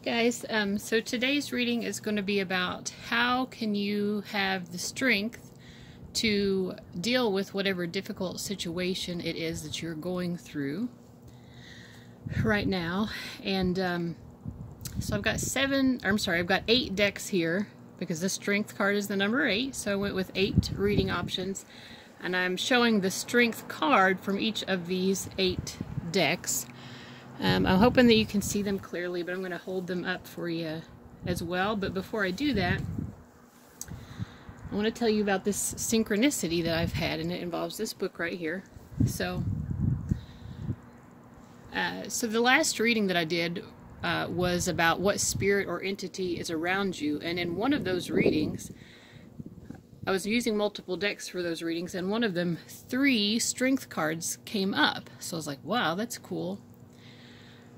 Guys, so today's reading is going to be about how can you have the strength to deal with whatever difficult situation it is that you're going through right now. And so I've got I've got 8 decks here because the strength card is the number 8, so I went with 8 reading options, and I'm showing the strength card from each of these 8 decks. I'm hoping that you can see them clearly, but I'm going to hold them up for you as well. But before I do that, I want to tell you about this synchronicity that I've had, and it involves this book right here. So the last reading that I did was about what spirit or entity is around you, and in one of those readings, I was using multiple decks for those readings, and one of them, 3 strength cards came up. So I was like, wow, that's cool.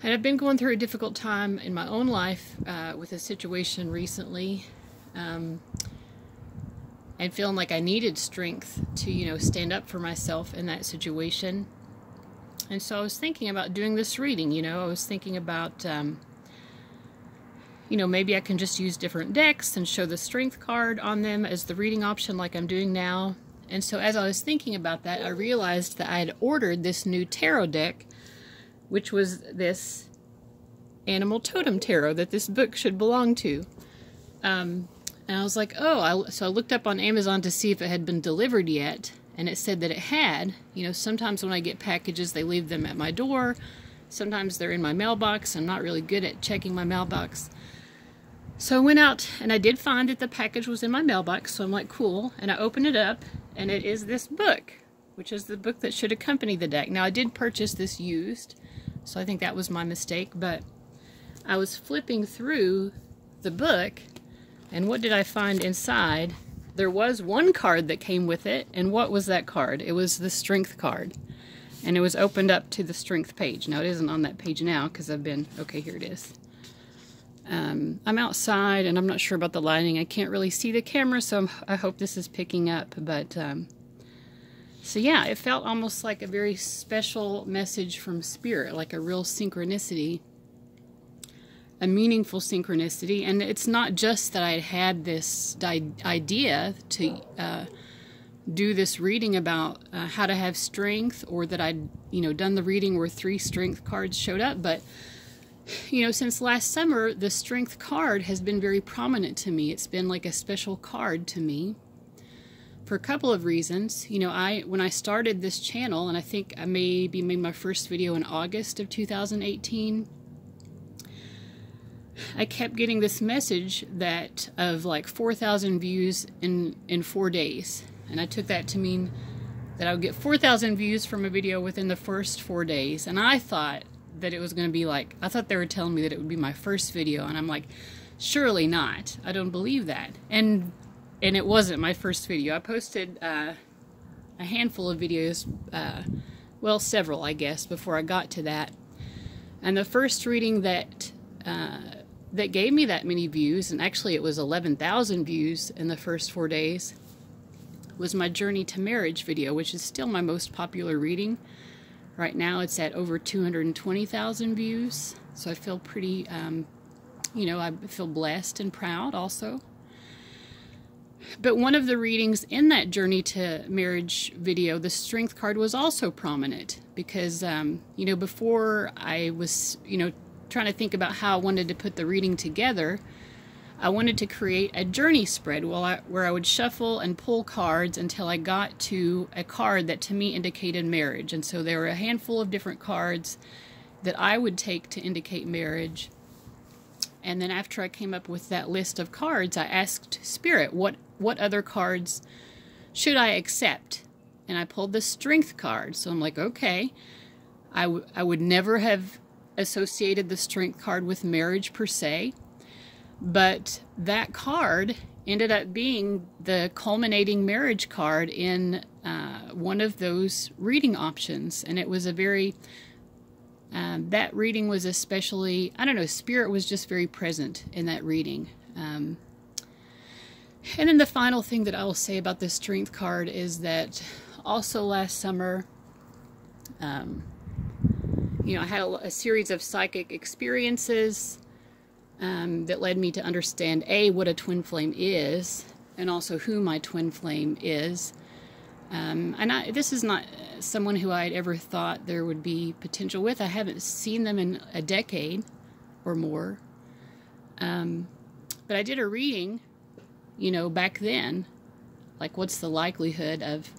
And I've been going through a difficult time in my own life with a situation recently, and feeling like I needed strength to, stand up for myself in that situation. And so I was thinking about doing this reading. I was thinking about, maybe I can just use different decks and show the strength card on them as the reading option like I'm doing now. And so as I was thinking about that, I realized that I had ordered this new tarot deck, which was this animal totem tarot that this book should belong to. And I was like, so I looked up on Amazon to see if it had been delivered yet, and it said that it had. Sometimes when I get packages, they leave them at my door. Sometimes they're in my mailbox. I'm not really good at checking my mailbox. So I went out, and I did find that the package was in my mailbox, so I'm like, cool. And I opened it up, and it is this book, which is the book that should accompany the deck. Now, I did purchase this used, so I think that was my mistake, but I was flipping through the book, and what did I find inside? There was one card that came with it, and what was that card? It was the strength card, and it was opened up to the strength page. Now, it isn't on that page now, because okay, here it is. I'm outside, and I'm not sure about the lighting. I can't really see the camera, so I hope this is picking up, but so yeah, it felt almost like a very special message from Spirit, like a real synchronicity, a meaningful synchronicity. And it's not just that I had this idea to do this reading about how to have strength, or that I'd done the reading where 3 strength cards showed up, but since last summer, the strength card has been very prominent to me. It's been like a special card to me, for a couple of reasons. When I started this channel, and I think I maybe made my first video in August of 2018, I kept getting this message of like 4,000 views in 4 days. And I took that to mean that I would get 4,000 views from a video within the first 4 days. And I thought that it was going to be I thought they were telling me that it would be my first video. And I'm like, surely not. I don't believe that. And it wasn't my first video. I posted a handful of videos, well, several, I guess, before I got to that. And the first reading that gave me that many views, and actually it was 11,000 views in the first 4 days, was my Journey to Marriage video, which is still my most popular reading. Right now it's at over 220,000 views. So I feel pretty, I feel blessed and proud also. But one of the readings in that Journey to Marriage video, the strength card was also prominent, because, before I was, trying to think about how I wanted to put the reading together, I wanted to create a journey spread where I would shuffle and pull cards until I got to a card that to me indicated marriage. And so there were a handful of different cards that I would take to indicate marriage. And then after I came up with that list of cards, I asked Spirit, what other cards should I accept? And I pulled the strength card. So I'm like, okay, I would never have associated the strength card with marriage per se, but that card ended up being the culminating marriage card in one of those reading options. And it was a very... that reading was especially, I don't know, Spirit was just very present in that reading. And then the final thing that I will say about the strength card is that also last summer, I had a series of psychic experiences that led me to understand, A, what a twin flame is, and also who my twin flame is. This is not someone who I'd ever thought there would be potential with. I haven't seen them in a decade or more. But I did a reading, you know, back then, like what's the likelihood of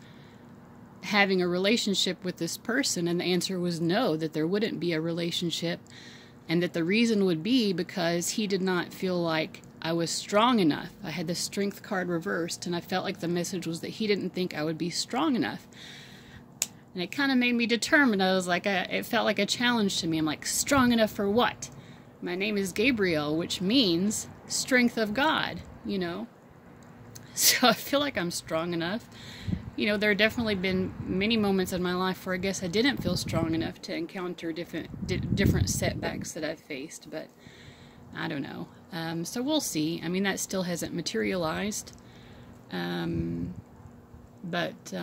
having a relationship with this person? And the answer was no, that there wouldn't be a relationship, and that the reason would be because he did not feel like I was strong enough. I had the strength card reversed, and I felt like the message was that he didn't think I would be strong enough. And it kind of made me determined. I was like, it felt like a challenge to me. I'm like, strong enough for what? My name is Gabriel, which means strength of God, you know. So I feel like I'm strong enough. You know, there have definitely been many moments in my life where I guess I didn't feel strong enough to encounter different setbacks that I've faced, but I don't know. So we'll see. I mean, that still hasn't materialized. But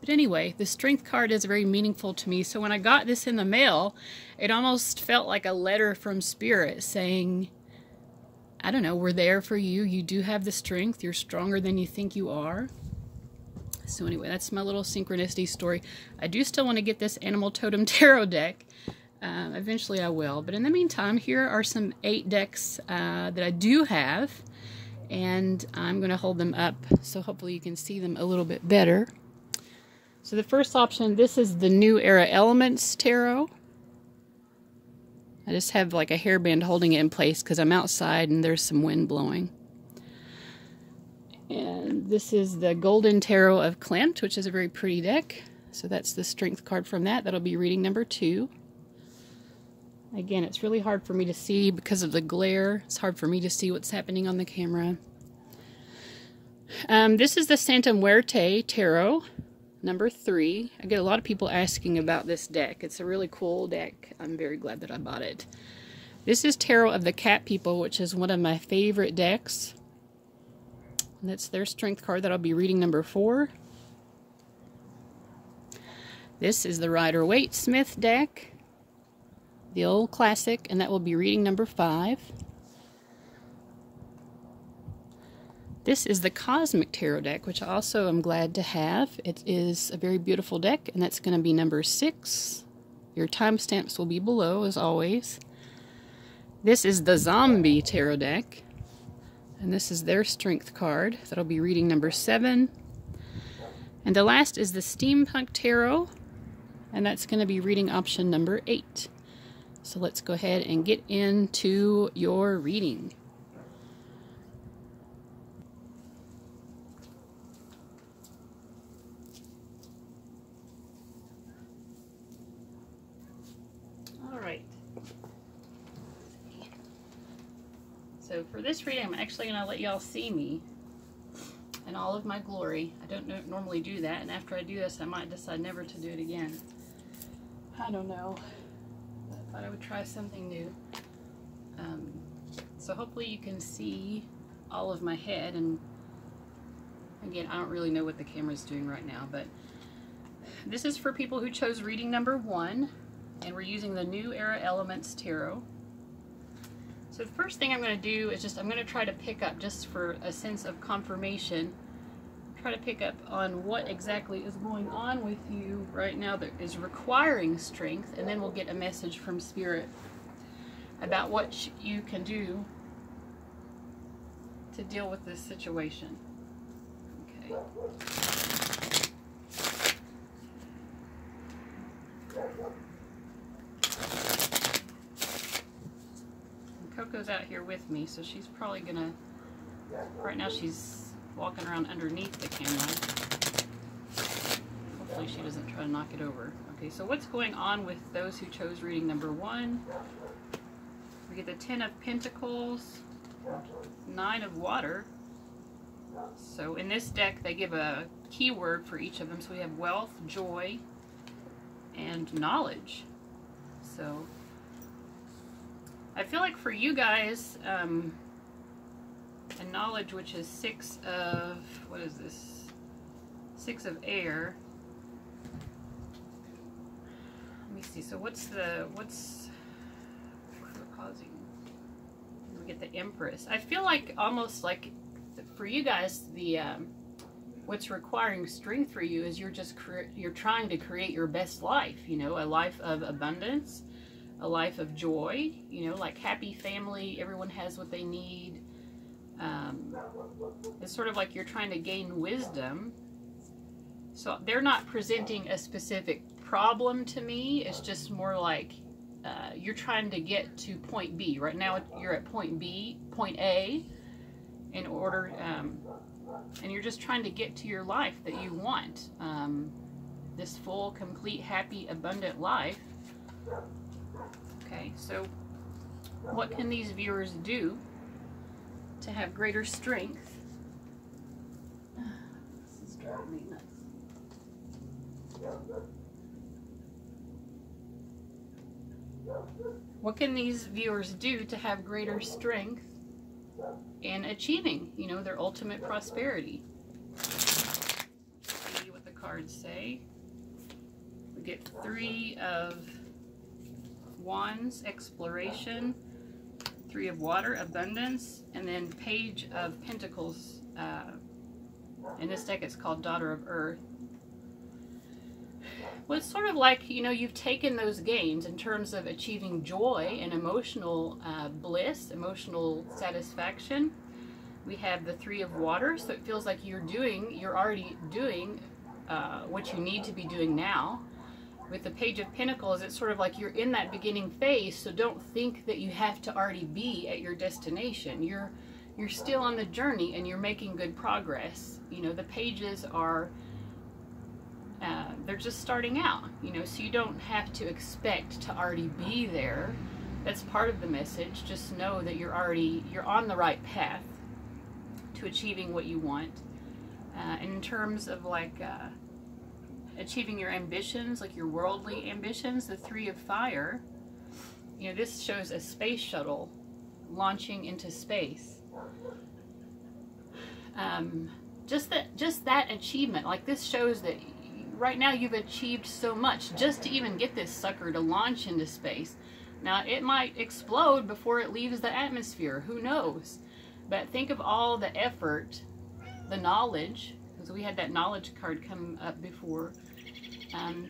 anyway, the strength card is very meaningful to me. So when I got this in the mail, it almost felt like a letter from Spirit saying, I don't know, we're there for you. You do have the strength. You're stronger than you think you are. So anyway, that's my little synchronicity story. I do still want to get this Animal Totem Tarot deck. Eventually I will. But in the meantime, here are some 8 decks that I do have. And I'm going to hold them up so hopefully you can see them a little bit better. So the first option, this is the New Era Elements Tarot. I just have like a hairband holding it in place because I'm outside and there's some wind blowing. And this is the Golden Tarot of Klimt, which is a very pretty deck. So that's the strength card from that. That'll be reading number 2. Again, it's really hard for me to see because of the glare. It's hard for me to see what's happening on the camera. This is the Santa Muerte Tarot, number 3. I get a lot of people asking about this deck. It's a really cool deck. I'm very glad that I bought it. This is Tarot of the Cat People, which is one of my favorite decks. And that's their strength card that I'll be reading number 4. This is the Rider-Waite-Smith deck, the old classic, and that will be reading number 5. This is the Cosmic Tarot deck, which I also am glad to have. It is a very beautiful deck, and that's going to be number 6. Your timestamps will be below, as always. This is the Zombie Tarot deck, and this is their strength card. That'll be reading number 7. And the last is the Steampunk Tarot, and that's going to be reading option number 8. So let's go ahead and get into your reading. All right. So for this reading, I'm actually going to let y'all see me in all of my glory. I don't normally do that, and after I do this, I might decide never to do it again. I don't know. I thought I would try something new. So hopefully you can see all of my head, and again, I don't really know what the camera's doing right now, but this is for people who chose reading number 1, and we're using the New Era Elements Tarot. So the first thing I'm going to do is I'm going to try to pick up, just for a sense of confirmation, try to pick up on what exactly is going on with you right now that is requiring strength, and then we'll get a message from Spirit about what you can do to deal with this situation. Okay. Coco's out here with me, so she's probably gonna, right now she's walking around underneath the camera. Hopefully she doesn't try to knock it over. Okay, so what's going on with those who chose reading number 1? We get the 10 of Pentacles, 9 of Water. So in this deck they give a keyword for each of them. So we have wealth, joy, and knowledge. So I feel like for you guys, and knowledge, which is 6 of, what is this? 6 of air. Let me see. So what's causing get the Empress. I feel like almost like for you guys, the what's requiring strength for you is you're trying to create your best life, you know, a life of abundance, a life of joy, you know, like happy family, everyone has what they need. It's sort of like you're trying to gain wisdom. So they're not presenting a specific problem to me. It's just more like you're trying to get to point B. Right now you're at point A in order, and you're just trying to get to your life that you want. This full, complete, happy, abundant life. Okay, so what can these viewers do to have greater strength? This is driving me nuts. What can these viewers do to have greater strength in achieving, you know, their ultimate prosperity? Let's see what the cards say. We get 3 of Wands, exploration, 3 of water, abundance, and then Page of Pentacles. In this deck it's called Daughter of Earth. Well, it's sort of like, you know, you've taken those gains in terms of achieving joy and emotional bliss, emotional satisfaction. We have the 3 of water, so it feels like you're already doing what you need to be doing now. With the Page of Pentacles, it's sort of like you're in that beginning phase, so don't think that you have to already be at your destination. You're still on the journey and you're making good progress. You know, the pages are, they're just starting out, you know, so you don't have to expect to already be there. That's part of the message. Just know that you're on the right path to achieving what you want. And in terms of like, achieving your ambitions, like your worldly ambitions, the 3 of fire, you know, this shows a space shuttle launching into space. Just that achievement, like this shows that right now you've achieved so much just to even get this sucker to launch into space. Now it might explode before it leaves the atmosphere, who knows? But think of all the effort, the knowledge, because we had that knowledge card come up before.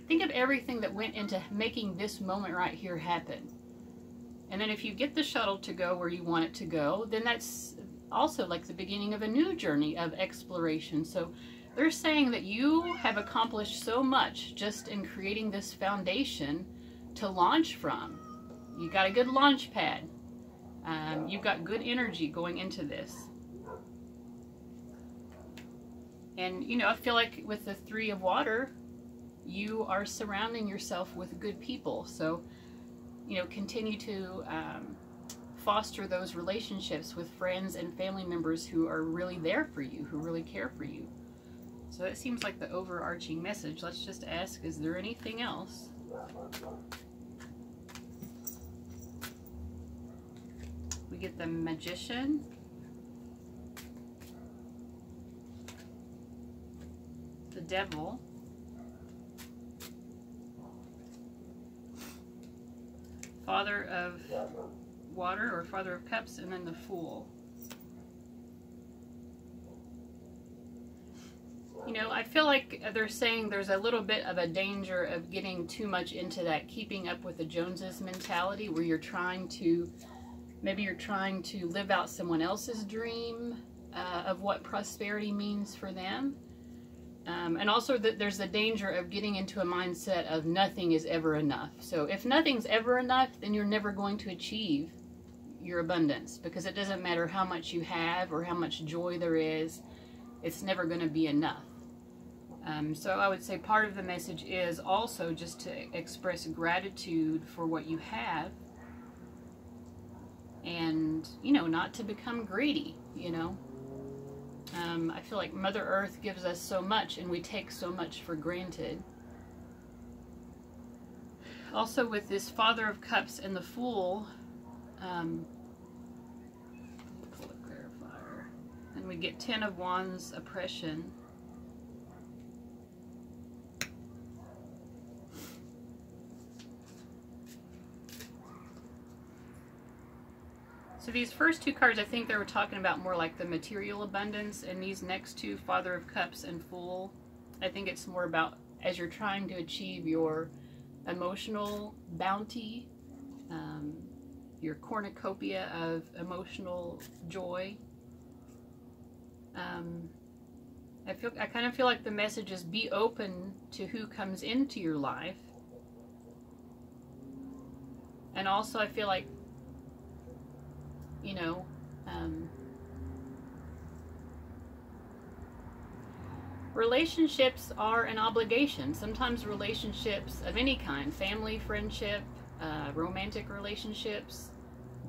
Think of everything that went into making this moment right here happen. And then if you get the shuttle to go where you want it to go, then that's also like the beginning of a new journey of exploration. So they're saying that you have accomplished so much just in creating this foundation to launch from. You got a good launch pad. You've got good energy going into this. And, you know, I feel like with the 3 of water, you are surrounding yourself with good people. So, you know, continue to foster those relationships with friends and family members who are really there for you, who really care for you. So that seems like the overarching message. Let's just ask, is there anything else? We get the Magician, the Devil, Father of Water or Father of Cups, and then the Fool. You know, I feel like they're saying there's a little bit of a danger of getting too much into that keeping up with the Joneses mentality, where you're trying to, maybe you're trying to live out someone else's dream of what prosperity means for them. And also that there's the danger of getting into a mindset of nothing is ever enough. So if nothing's ever enough, then you're never going to achieve your abundance, because it doesn't matter how much you have or how much joy there is, it's never going to be enough. So I would say part of the message is also just to express gratitude for what you have, and, you know, not to become greedy, you know. I feel like Mother Earth gives us so much and we take so much for granted. Also with this Father of Cups and the Fool, pull a clarifier, and we get 10 of Wands, oppression. So these first two cards, I think they were talking about more like the material abundance, and these next two, Father of Cups and Fool, I think it's more about as you're trying to achieve your emotional bounty, your cornucopia of emotional joy. I kind of feel like the message is be open to who comes into your life. And also I feel like, you know, relationships are an obligation. Sometimes relationships of any kind, family, friendship, romantic relationships,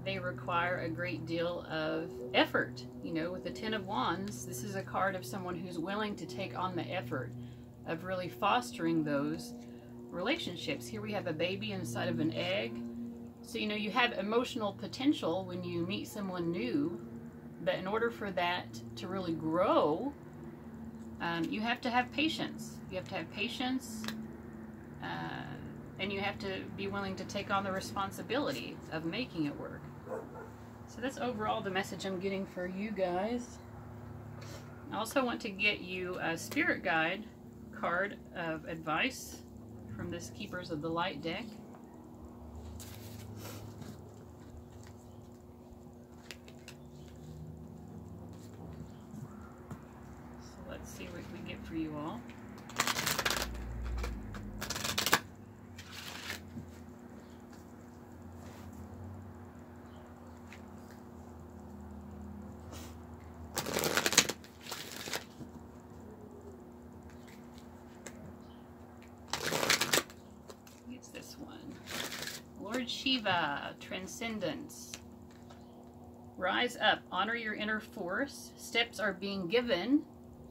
they require a great deal of effort. You know, with the Ten of Wands, this is a card of someone who's willing to take on the effort of really fostering those relationships. Here we have a baby inside of an egg. So, you know, you have emotional potential when you meet someone new, but in order for that to really grow, you have to have patience. You have to have patience, and you have to be willing to take on the responsibility of making it work. So that's overall the message I'm getting for you guys. I also want to get you a Spirit Guide card of advice from this Keepers of the Light deck. So let's see what we get for you all. This one. Lord Shiva, Transcendence. Rise up, honor your inner force. Steps are being given.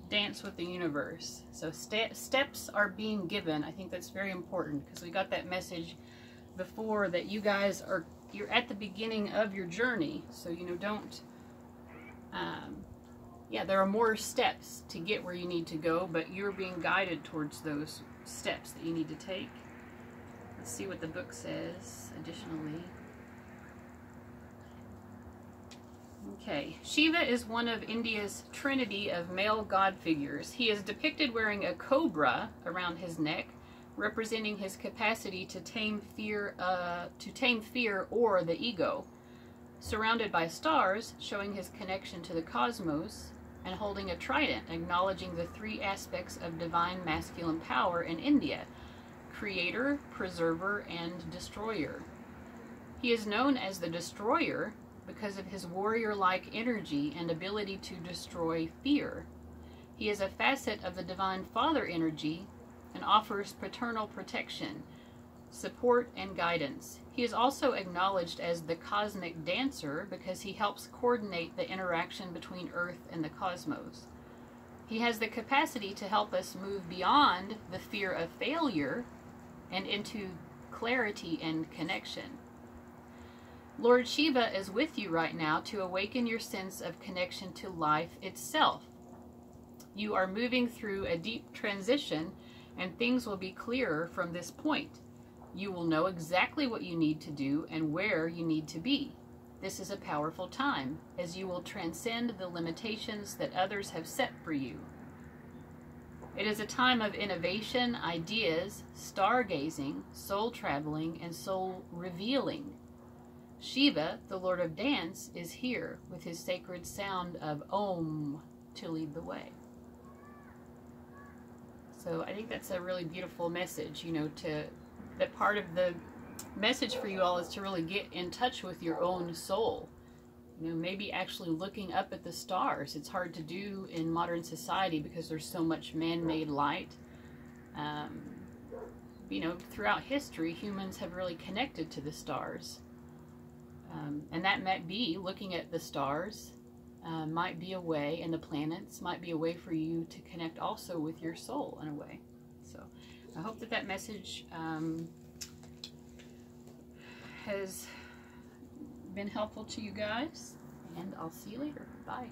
Dance with the universe. So steps are being given. I think that's very important because we got that message before that you guys you're at the beginning of your journey. So, you know, don't, yeah, there are more steps to get where you need to go, but you're being guided towards those steps that you need to take. Let's see what the book says additionally. Okay, Shiva is one of India's trinity of male god figures. He is depicted wearing a cobra around his neck, representing his capacity to tame fear or the ego. Surrounded by stars, showing his connection to the cosmos, and holding a trident, acknowledging the three aspects of divine masculine power in India: creator, preserver, and destroyer. He is known as the Destroyer because of his warrior-like energy and ability to destroy fear. He is a facet of the Divine Father energy and offers paternal protection, support, and guidance. He is also acknowledged as the Cosmic Dancer because he helps coordinate the interaction between Earth and the cosmos. He has the capacity to help us move beyond the fear of failure and into clarity and connection. Lord Shiva is with you right now to awaken your sense of connection to life itself. You are moving through a deep transition, and things will be clearer from this point. You will know exactly what you need to do and where you need to be. This is a powerful time, as you will transcend the limitations that others have set for you. It is a time of innovation, ideas, stargazing, soul traveling, and soul revealing. Shiva, the Lord of Dance, is here with his sacred sound of Om to lead the way. So I think that's a really beautiful message, you know, that part of the message for you all is to really get in touch with your own soul. You know, maybe actually looking up at the stars. It's hard to do in modern society because there's so much man-made light. You know, throughout history, humans have really connected to the stars. And that might be looking at the stars, might be a way, and the planets might be a way for you to connect also with your soul in a way. So I hope that message has been helpful to you guys, and I'll see you later. Bye.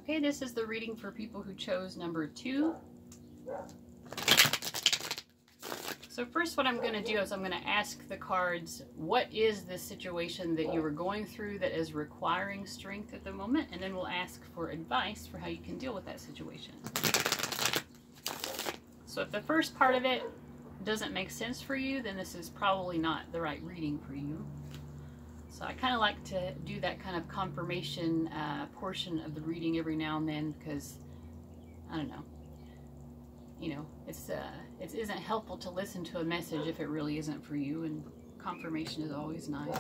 Okay, this is the reading for people who chose number 2. So first what I'm going to do is I'm going to ask the cards, what is the situation that you are going through that is requiring strength at the moment? And then we'll ask for advice for how you can deal with that situation. So if the first part of it doesn't make sense for you, then this is probably not the right reading for you. So I kind of like to do that kind of confirmation portion of the reading every now and then, because, I don't know, you know, it isn't helpful to listen to a message if it really isn't for you, and confirmation is always nice.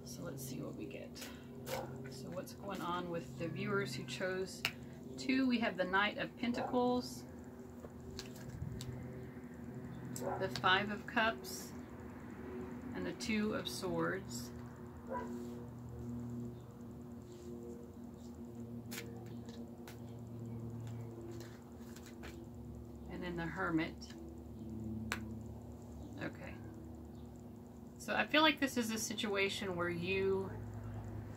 So let's see what we get. So what's going on with the viewers who chose 2? We have the Knight of Pentacles, the 5 of Cups, and the 2 of Swords. And then the Hermit. Okay. So I feel like this is a situation where you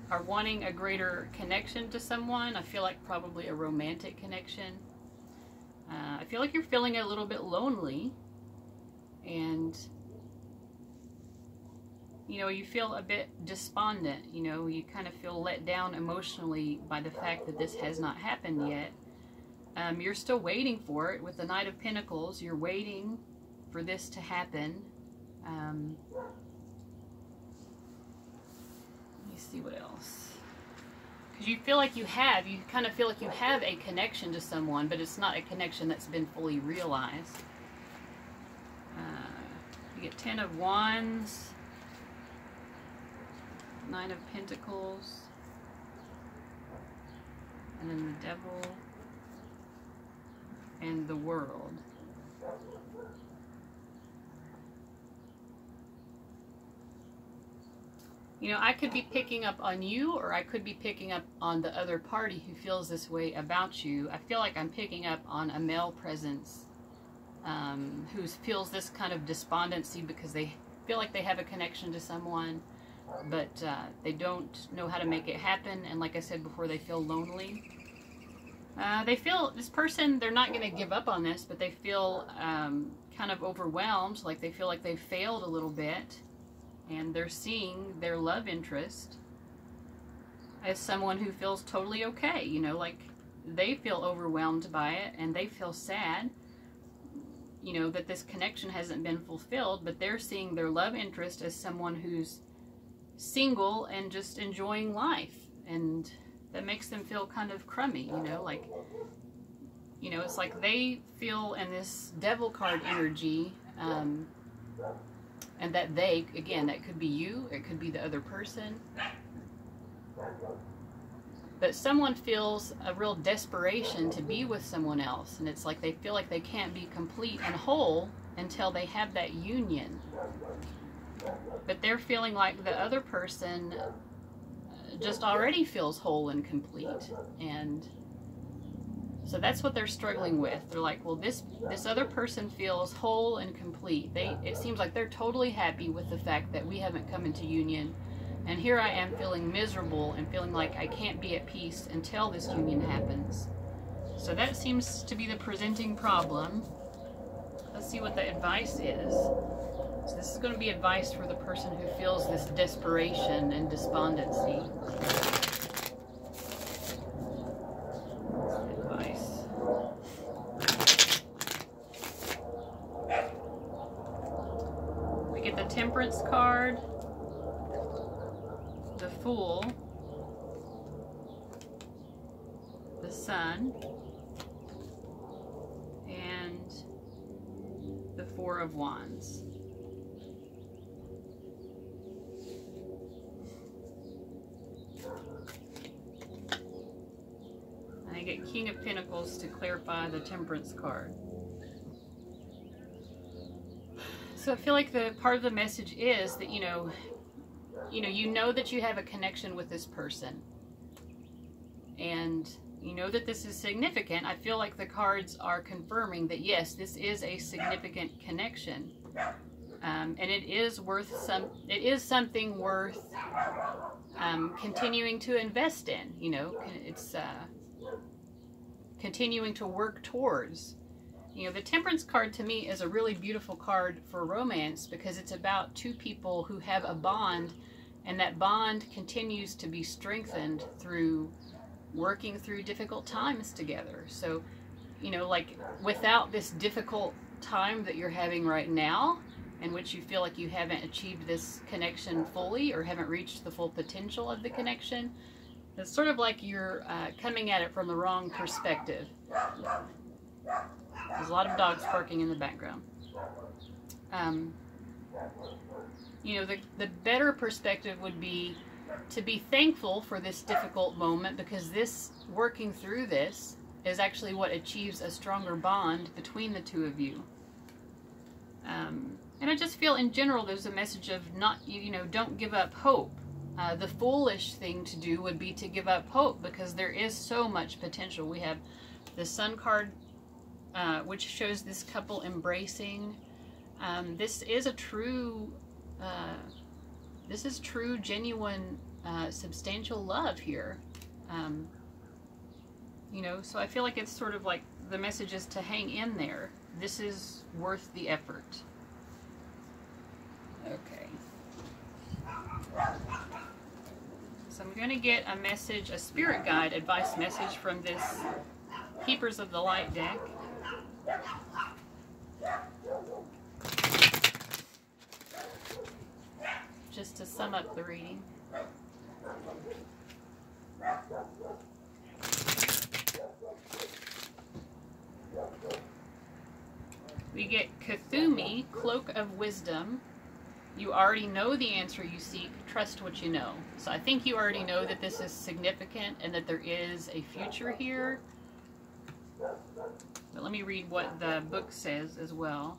are wanting a greater connection to someone. I feel like probably a romantic connection. I feel like you're feeling a little bit lonely, and you know, you feel a bit despondent. You know, you kind of feel let down emotionally by the fact that this has not happened yet. You're still waiting for it with the Knight of Pentacles. You're waiting for this to happen. Let me see what else. Because you feel like you kind of feel like you have a connection to someone, but it's not a connection that's been fully realized. You get 10 of Wands, 9 of Pentacles, and then the Devil, and the World. You know, I could be picking up on you, or I could be picking up on the other party who feels this way about you. I feel like I'm picking up on a male presence who feels this kind of despondency because they feel like they have a connection to someone, but they don't know how to make it happen. And like I said before, they feel lonely. They feel, this person, they're not going to give up on this, but they feel kind of overwhelmed, like they feel like they've failed a little bit, and they're seeing their love interest as someone who feels totally okay, you know, like they feel overwhelmed by it, and they feel sad, you know, that this connection hasn't been fulfilled, but they're seeing their love interest as someone who's single and just enjoying life, and that makes them feel kind of crummy, you know, like, you know, it's like they feel in this Devil card energy, and that they, again, that could be you, it could be the other person, but someone feels a real desperation to be with someone else, and it's like they feel like they can't be complete and whole until they have that union, but they're feeling like the other person just already feels whole and complete, and so that's what they're struggling with. They're like, well, this other person feels whole and complete. It seems like they're totally happy with the fact that we haven't come into union, and here I am feeling miserable and feeling like I can't be at peace until this union happens. So that seems to be the presenting problem. Let's see what the advice is. So this is going to be advice for the person who feels this desperation and despondency. Advice. We get the Temperance card, the Fool, the Sun, and the Four of Wands. I get King of Pentacles to clarify the Temperance card. So I feel like the part of the message is that, you know that you have a connection with this person. And you know that this is significant. I feel like the cards are confirming that, yes, this is a significant connection. And it is something worth continuing to invest in. You know, it's continuing to work towards. You know, the Temperance card to me is a really beautiful card for romance because it's about two people who have a bond, and that bond continues to be strengthened through working through difficult times together. So, you know, like without this difficult time that you're having right now, in which you feel like you haven't achieved this connection fully or haven't reached the full potential of the connection, it's sort of like you're coming at it from the wrong perspective. There's a lot of dogs barking in the background. You know, the better perspective would be to be thankful for this difficult moment, because this, working through this, is actually what achieves a stronger bond between the two of you. And I just feel in general there's a message of don't give up hope. The foolish thing to do would be to give up hope, because there is so much potential. We have the Sun card, which shows this couple embracing. This is a true, genuine, substantial love here. You know, so I feel like it's sort of like the message is to hang in there. This is worth the effort. Okay. So I'm going to get a message, a spirit guide advice message from this Keepers of the Light deck. Just to sum up the reading. We get Cthulhu, Cloak of Wisdom. You already know the answer you seek. Trust what you know. So I think you already know that this is significant and that there is a future here. But let me read what the book says as well.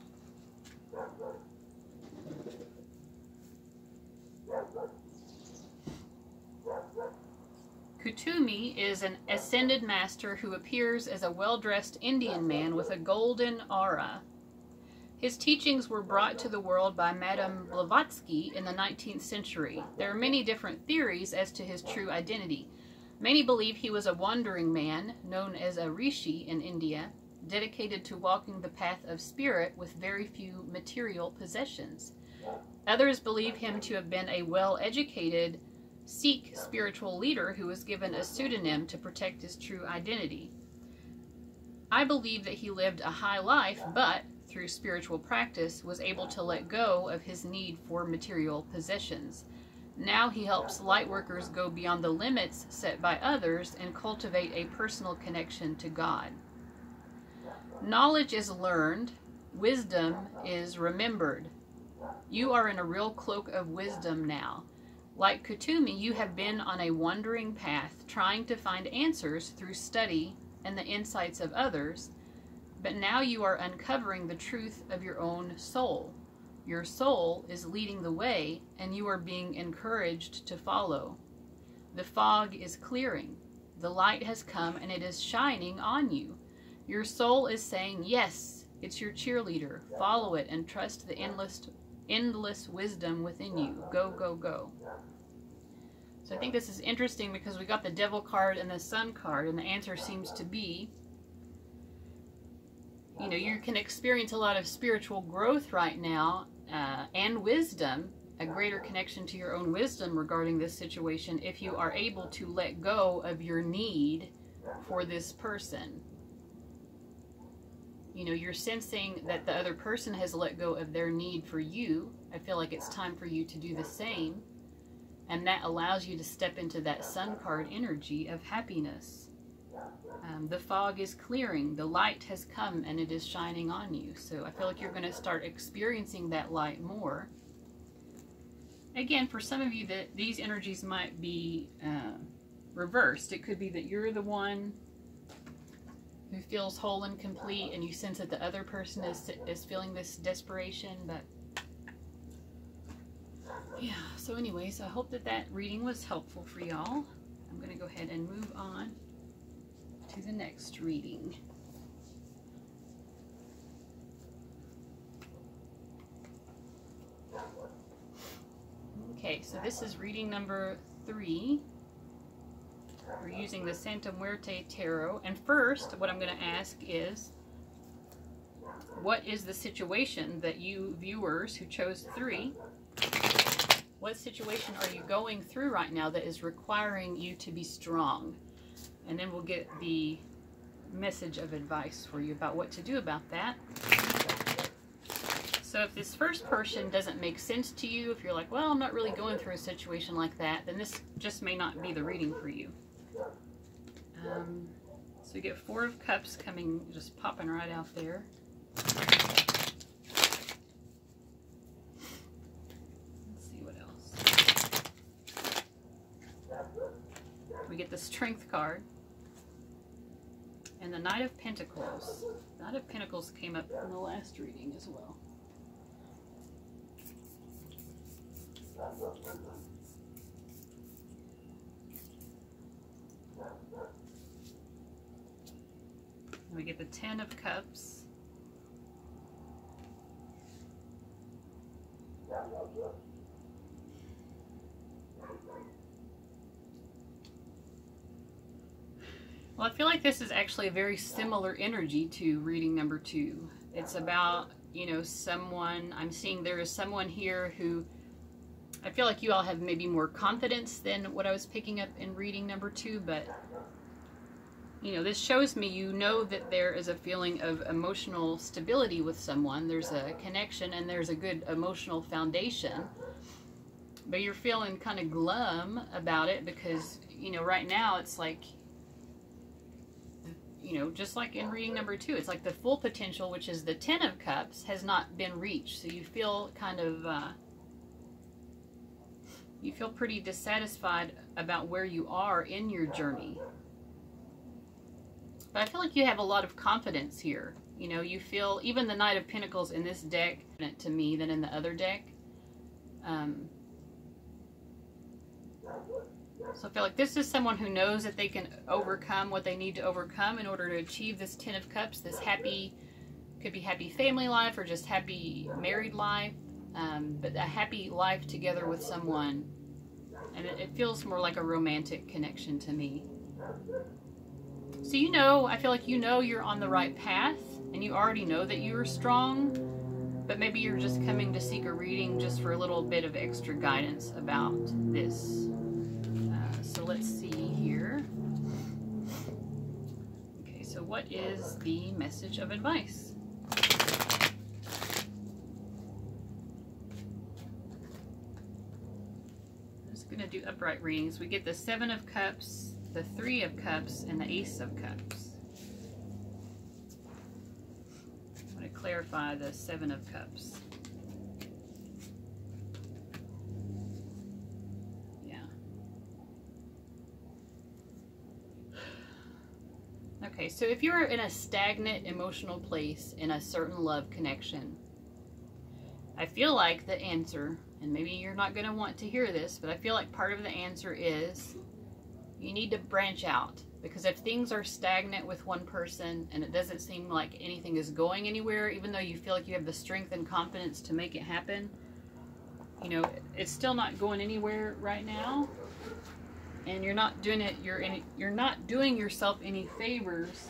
Kutumi is an ascended master who appears as a well-dressed Indian man with a golden aura. His teachings were brought to the world by Madame Blavatsky in the 19th century. There are many different theories as to his true identity. Many believe he was a wandering man, known as a rishi in India, dedicated to walking the path of spirit with very few material possessions. Others believe him to have been a well-educated Sikh spiritual leader who was given a pseudonym to protect his true identity. I believe that he lived a high life, but through spiritual practice was able to let go of his need for material possessions. Now he helps light workers go beyond the limits set by others and cultivate a personal connection to God. Knowledge is learned, wisdom is remembered. You are in a real cloak of wisdom now. Like Kutumi, you have been on a wandering path, trying to find answers through study and the insights of others, but now you are uncovering the truth of your own soul. Your soul is leading the way, and you are being encouraged to follow. The fog is clearing. The light has come, and it is shining on you. Your soul is saying, yes, it's your cheerleader. Follow it and trust the endless wisdom within you. Go, go, go. So I think this is interesting because we got the Devil card and the Sun card, and the answer seems to be, you know, you can experience a lot of spiritual growth right now, and wisdom, a greater connection to your own wisdom regarding this situation if you are able to let go of your need for this person. You know, you're sensing that the other person has let go of their need for you. I feel like it's time for you to do the same. And that allows you to step into that Sun card energy of happiness. The fog is clearing. The light has come and it is shining on you. So I feel like you're going to start experiencing that light more. Again, for some of you, that these energies might be reversed. It could be that you're the one who feels whole and complete, and you sense that the other person is feeling this desperation. But yeah, so anyways, I hope that that reading was helpful for y'all. I'm going to go ahead and move on to the next reading. Okay, so this is reading number 3. We're using the Santa Muerte Tarot. And first, what I'm going to ask is, what is the situation that you viewers who chose 3, what situation are you going through right now that is requiring you to be strong? And then we'll get the message of advice for you about what to do about that. So if this first person doesn't make sense to you, if you're like, well, I'm not really going through a situation like that, then this just may not be the reading for you. So you get 4 of Cups coming, just popping right out there. Let's see what else. We get the Strength card. And the Knight of Pentacles. The Knight of Pentacles came up in the last reading as well. And we get the 10 of Cups. Well, I feel like this is actually a very similar energy to reading number 2. It's about, you know, someone, I'm seeing there is someone here who, I feel like you all have maybe more confidence than what I was picking up in reading number 2, but, you know, this shows me you know that there is a feeling of emotional stability with someone. There's a connection and there's a good emotional foundation, but you're feeling kind of glum about it because, you know, right now it's like, you know, just like in reading number 2, it's like the full potential, which is the 10 of Cups, has not been reached. So you feel kind of, you feel pretty dissatisfied about where you are in your journey. But I feel like you have a lot of confidence here. You know, you feel, even the Knight of Pentacles in this deck, to me than in the other deck. So I feel like this is someone who knows that they can overcome what they need to overcome in order to achieve this 10 of Cups, this happy, could be happy family life or just happy married life, but a happy life together with someone. And it feels more like a romantic connection to me. So you know, I feel like you know you're on the right path and you already know that you are strong, but maybe you're just coming to seek a reading just for a little bit of extra guidance about this. So let's see here. Okay, so what is the message of advice? I'm just going to do upright readings. We get the 7 of Cups, the 3 of Cups, and the Ace of Cups. I'm going to clarify the 7 of Cups. Okay, so if you're in a stagnant emotional place in a certain love connection, I feel like the answer, and maybe you're not going to want to hear this, but I feel like part of the answer is you need to branch out. Because if things are stagnant with one person and it doesn't seem like anything is going anywhere, even though you feel like you have the strength and confidence to make it happen, you know, it's still not going anywhere right now. And you're not doing it, you're not doing yourself any favors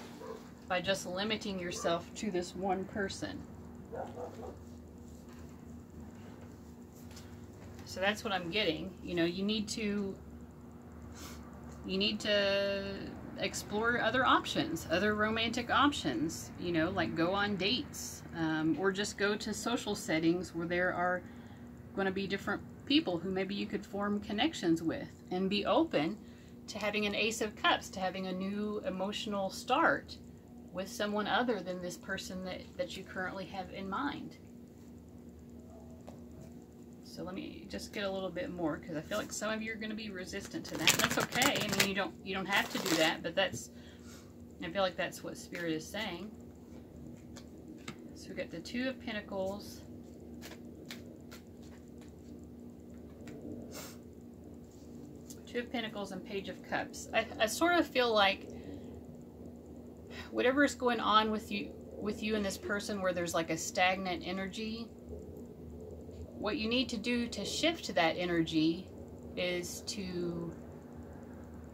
by just limiting yourself to this one person. So that's what I'm getting. You know, you need to explore other options, other romantic options, you know, like go on dates, or just go to social settings where there are going to be different people who maybe you could form connections with, and be open to having an Ace of Cups, to having a new emotional start with someone other than this person that you currently have in mind. So let me just get a little bit more, because I feel like some of you are going to be resistant to that. That's okay. I mean, you don't have to do that, but that's I feel like that's what Spirit is saying. So we got the Two of Pentacles. Two of Pentacles and Page of Cups. I sort of feel like whatever is going on with you and this person, where there's like a stagnant energy, what you need to do to shift that energy is to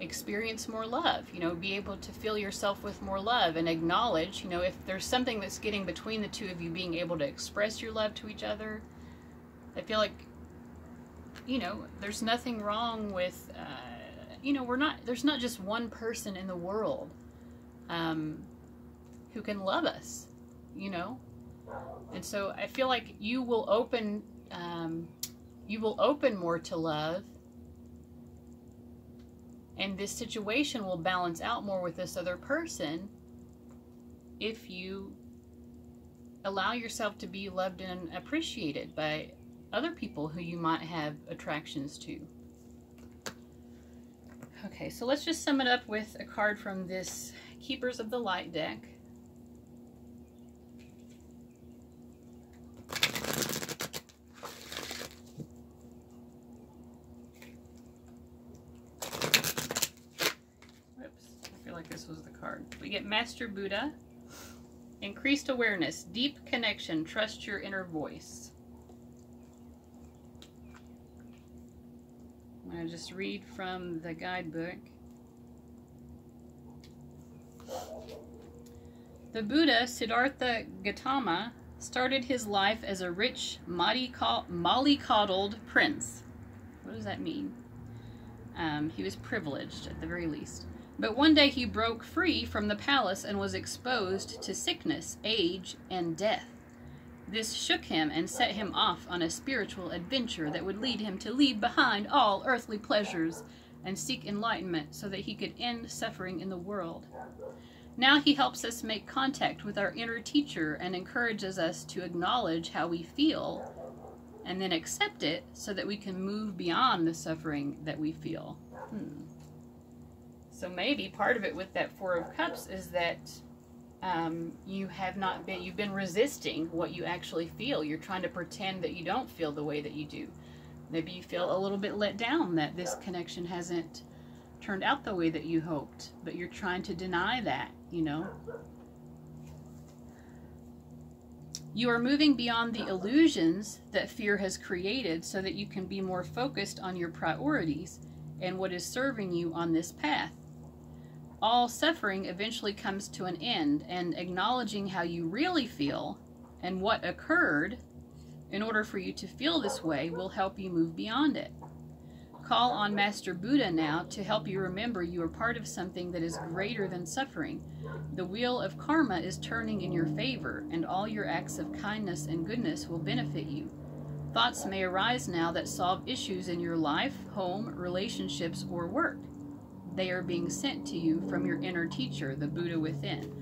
experience more love, you know, be able to fill yourself with more love and acknowledge, you know, if there's something that's getting between the two of you, being able to express your love to each other. I feel like, you know, there's nothing wrong with, you know, there's not just one person in the world who can love us, you know. And so I feel like you will open more to love, and this situation will balance out more with this other person if you allow yourself to be loved and appreciated by other people who you might have attractions to. Okay, so let's just sum it up with a card from this Keepers of the Light deck. This was the card. We get Master Buddha, increased awareness, deep connection, trust your inner voice. I'm going to just read from the guidebook. The Buddha, Siddhartha Gautama, started his life as a rich, mollycoddled prince. What does that mean? He was privileged, at the very least. But one day he broke free from the palace and was exposed to sickness, age, and death. This shook him and set him off on a spiritual adventure that would lead him to leave behind all earthly pleasures and seek enlightenment so that he could end suffering in the world. Now he helps us make contact with our inner teacher and encourages us to acknowledge how we feel and then accept it so that we can move beyond the suffering that we feel. So maybe part of it with that Four of Cups is that you've been resisting what you actually feel. You're trying to pretend that you don't feel the way that you do. Maybe you feel a little bit let down that this connection hasn't turned out the way that you hoped, but you're trying to deny that, you know. You are moving beyond the illusions that fear has created so that you can be more focused on your priorities and what is serving you on this path. All suffering eventually comes to an end, and acknowledging how you really feel and what occurred in order for you to feel this way will help you move beyond it. Call on Master Buddha now to help you remember you are part of something that is greater than suffering. The wheel of karma is turning in your favor, and all your acts of kindness and goodness will benefit you. Thoughts may arise now that solve issues in your life, home, relationships, or work. They are being sent to you from your inner teacher, the Buddha within.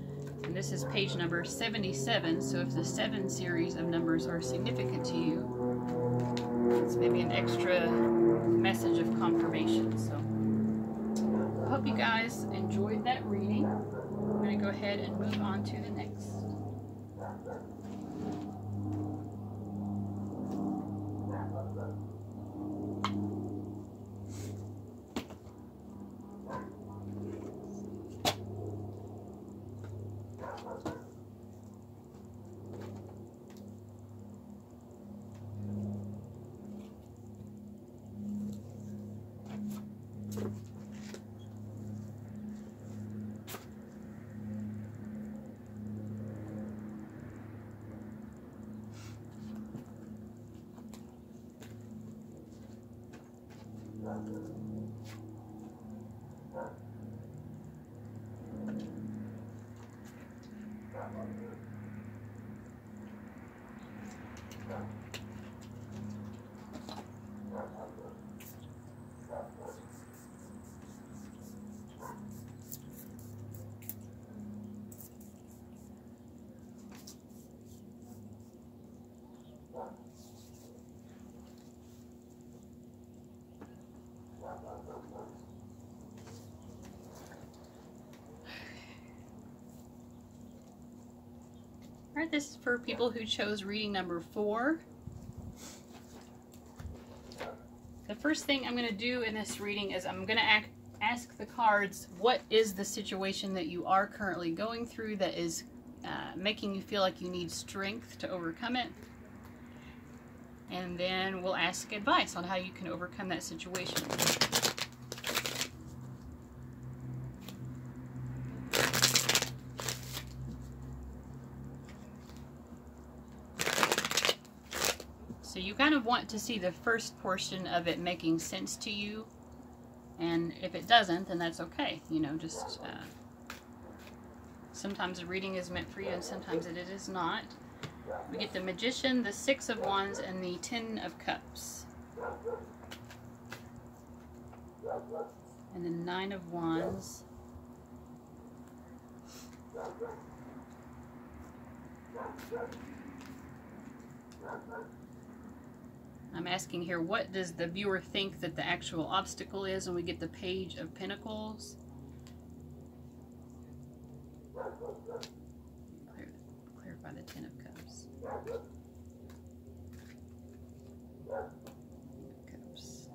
And this is page number 77, so if the 7 series of numbers are significant to you, it's maybe an extra message of confirmation. So I hope you guys enjoyed that reading. I'm going to go ahead and move on to the next. Alright, this is for people who chose reading number 4. The first thing I'm going to do in this reading is I'm going to ask the cards, what is the situation that you are currently going through that is making you feel like you need strength to overcome it? And then we'll ask advice on how you can overcome that situation. So you kind of want to see the first portion of it making sense to you, and if it doesn't, then that's okay. You know, just sometimes a reading is meant for you and sometimes it is not. We get the Magician, the 6 of Wands, and the 10 of Cups. And the 9 of Wands. I'm asking here, what does the viewer think that the actual obstacle is? And we get the Page of Pentacles. Clarify the 10 of Cups. Cups.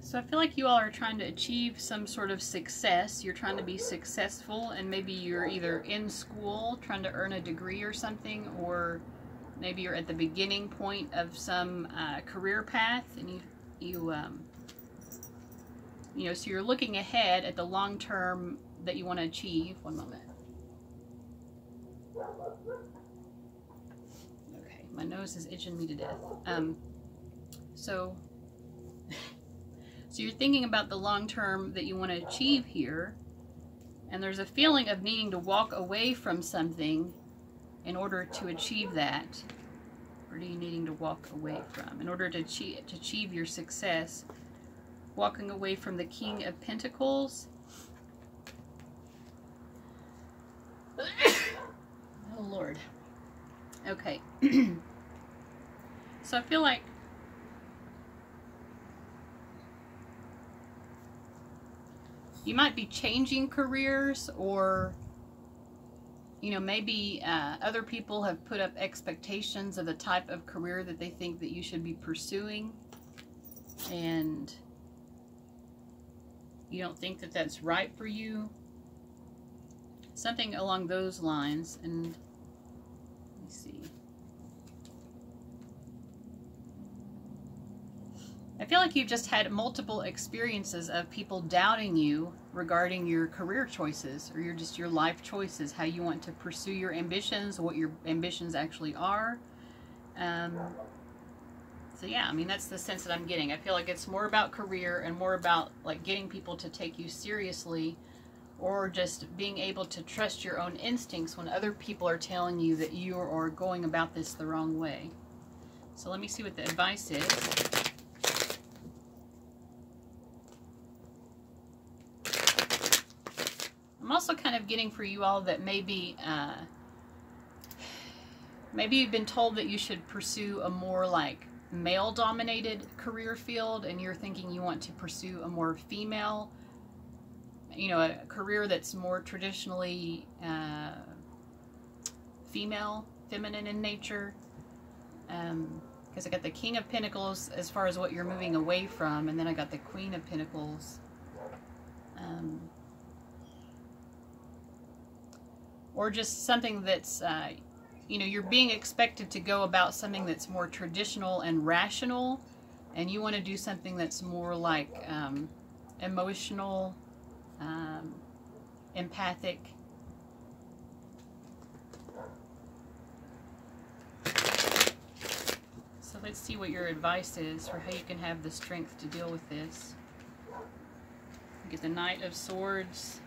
So I feel like you all are trying to achieve some sort of success. You're trying to be successful, and maybe you're either in school trying to earn a degree or something, or maybe you're at the beginning point of some career path, and you know, so you're looking ahead at the long term that you want to achieve. One moment. Okay, my nose is itching me to death. So you're thinking about the long term that you want to achieve here, and there's a feeling of needing to walk away from something in order to achieve that. What are you needing to walk away from in order to achieve your success? Walking away from the King of Pentacles. Oh Lord. Okay. So I feel like you might be changing careers, or you know, maybe other people have put up expectations of the type of career that they think that you should be pursuing, and you don't think that that's right for you. Something along those lines. And let me see. I feel like you've just had multiple experiences of people doubting you regarding your career choices, or your life choices, how you want to pursue your ambitions, what your ambitions actually are. So yeah, I mean, that's the sense that I'm getting. I feel like it's more about career and more about like getting people to take you seriously, or just being able to trust your own instincts when other people are telling you that you are going about this the wrong way. So let me see what the advice is. I'm also kind of getting for you all that maybe you've been told that you should pursue a more like male-dominated career field, and you're thinking you want to pursue a more female, you know, a career that's more traditionally feminine in nature. Because I got the King of Pentacles as far as what you're moving away from, and then I got the Queen of Pentacles. Or just something that's, you know, you're being expected to go about something that's more traditional and rational, and you want to do something that's more like emotional, empathic. So let's see what your advice is for how you can have the strength to deal with this. You get the Knight of Swords,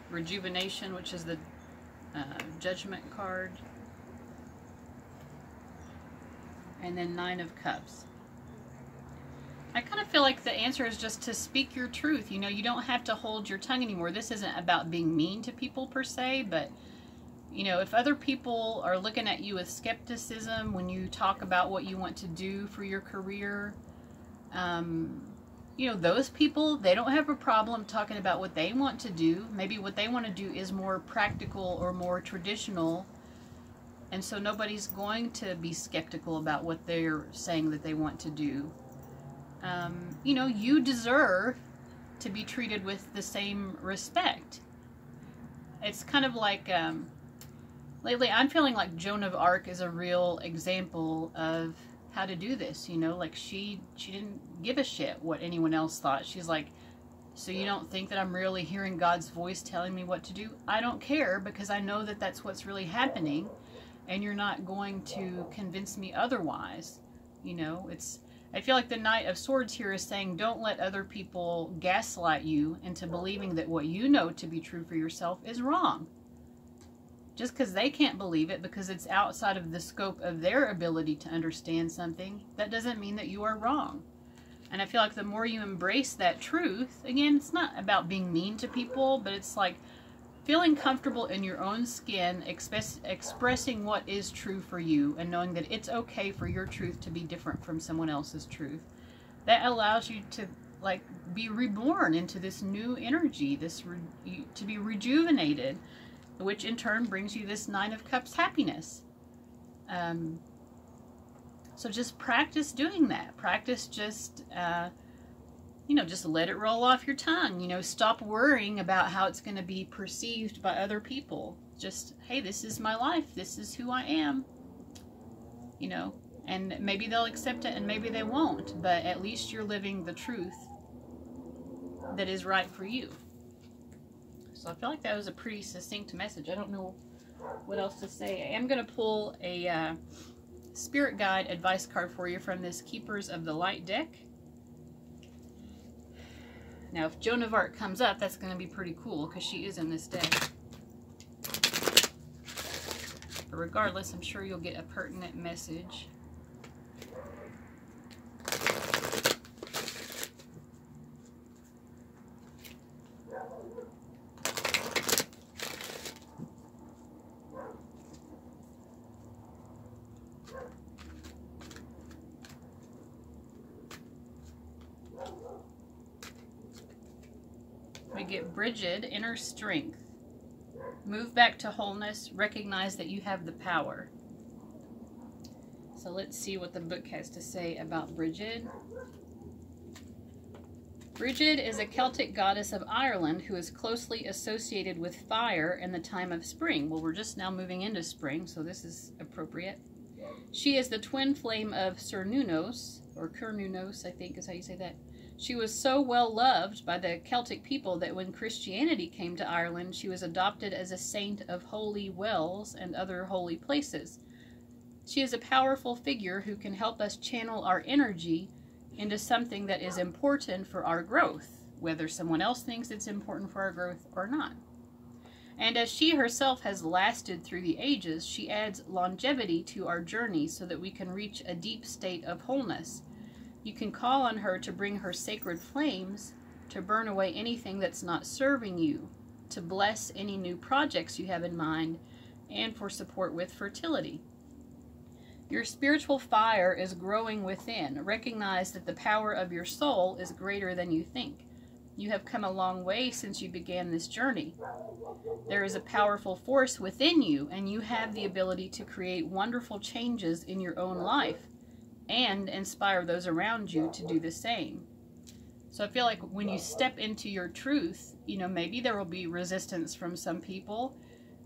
Rejuvenation, which is the Judgment card, and then 9 of Cups. I kind of feel like the answer is just to speak your truth. You know, you don't have to hold your tongue anymore. This isn't about being mean to people per se, but you know, if other people are looking at you with skepticism when you talk about what you want to do for your career, you know, those people, they don't have a problem talking about what they want to do. Maybe what they want to do is more practical or more traditional. And so nobody's going to be skeptical about what they're saying that they want to do. You know, you deserve to be treated with the same respect. It's kind of like, lately I'm feeling like Joan of Arc is a real example of how to do this, you know, like she didn't give a shit what anyone else thought. She's like, so you don't think that I'm really hearing God's voice telling me what to do? I don't care, because I know that that's what's really happening, and you're not going to convince me otherwise. You know, I feel like the Knight of Swords here is saying, don't let other people gaslight you into believing that what you know to be true for yourself is wrong. Just because they can't believe it, because it's outside of the scope of their ability to understand something, that doesn't mean that you are wrong. And I feel like the more you embrace that truth, again, it's not about being mean to people, but it's like feeling comfortable in your own skin, expressing what is true for you, and knowing that it's okay for your truth to be different from someone else's truth. That allows you to, like, be reborn into this new energy, to be rejuvenated, which in turn brings you this Nine of Cups happiness. So just practice doing that. Practice just, you know, just let it roll off your tongue. You know, stop worrying about how it's going to be perceived by other people. Just, hey, this is my life. This is who I am. You know, and maybe they'll accept it and maybe they won't, but at least you're living the truth that is right for you. So I feel like that was a pretty succinct message. I don't know what else to say. I am going to pull a spirit guide advice card for you from this Keepers of the Light deck. Now, if Joan of Arc comes up, that's going to be pretty cool because she is in this deck. But regardless, I'm sure you'll get a pertinent message. We get Bridget, inner strength. Move back to wholeness. Recognize that you have the power. So let's see what the book has to say about Bridget. Bridget is a Celtic goddess of Ireland who is closely associated with fire in the time of spring. Well, we're just now moving into spring, so this is appropriate. She is the twin flame of Cernunnos, or Cernunnos, I think is how you say that. She was so well loved by the Celtic people that when Christianity came to Ireland, she was adopted as a saint of holy wells and other holy places. She is a powerful figure who can help us channel our energy into something that is important for our growth, whether someone else thinks it's important for our growth or not. And as she herself has lasted through the ages, she adds longevity to our journey so that we can reach a deep state of wholeness. You can call on her to bring her sacred flames to burn away anything that's not serving you, to bless any new projects you have in mind, and for support with fertility. Your spiritual fire is growing within. Recognize that the power of your soul is greater than you think. You have come a long way since you began this journey. There is a powerful force within you, and you have the ability to create wonderful changes in your own life and inspire those around you to do the same. So I feel like when you step into your truth, you know, maybe there will be resistance from some people,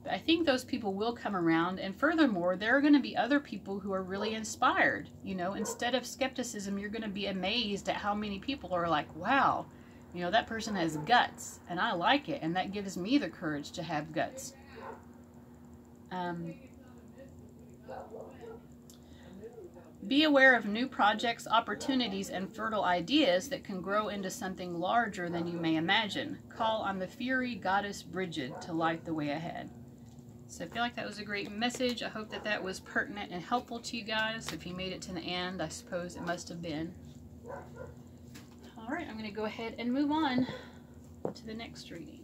but I think those people will come around. And furthermore, there are going to be other people who are really inspired. You know, instead of skepticism, you're going to be amazed at how many people are like, wow, you know, that person has guts and I like it. And that gives me the courage to have guts. Be aware of new projects, opportunities, and fertile ideas that can grow into something larger than you may imagine. Call on the fiery goddess Bridget to light the way ahead. So I feel like that was a great message. I hope that that was pertinent and helpful to you guys. If you made it to the end, I suppose it must have been. All right, I'm going to go ahead and move on to the next reading.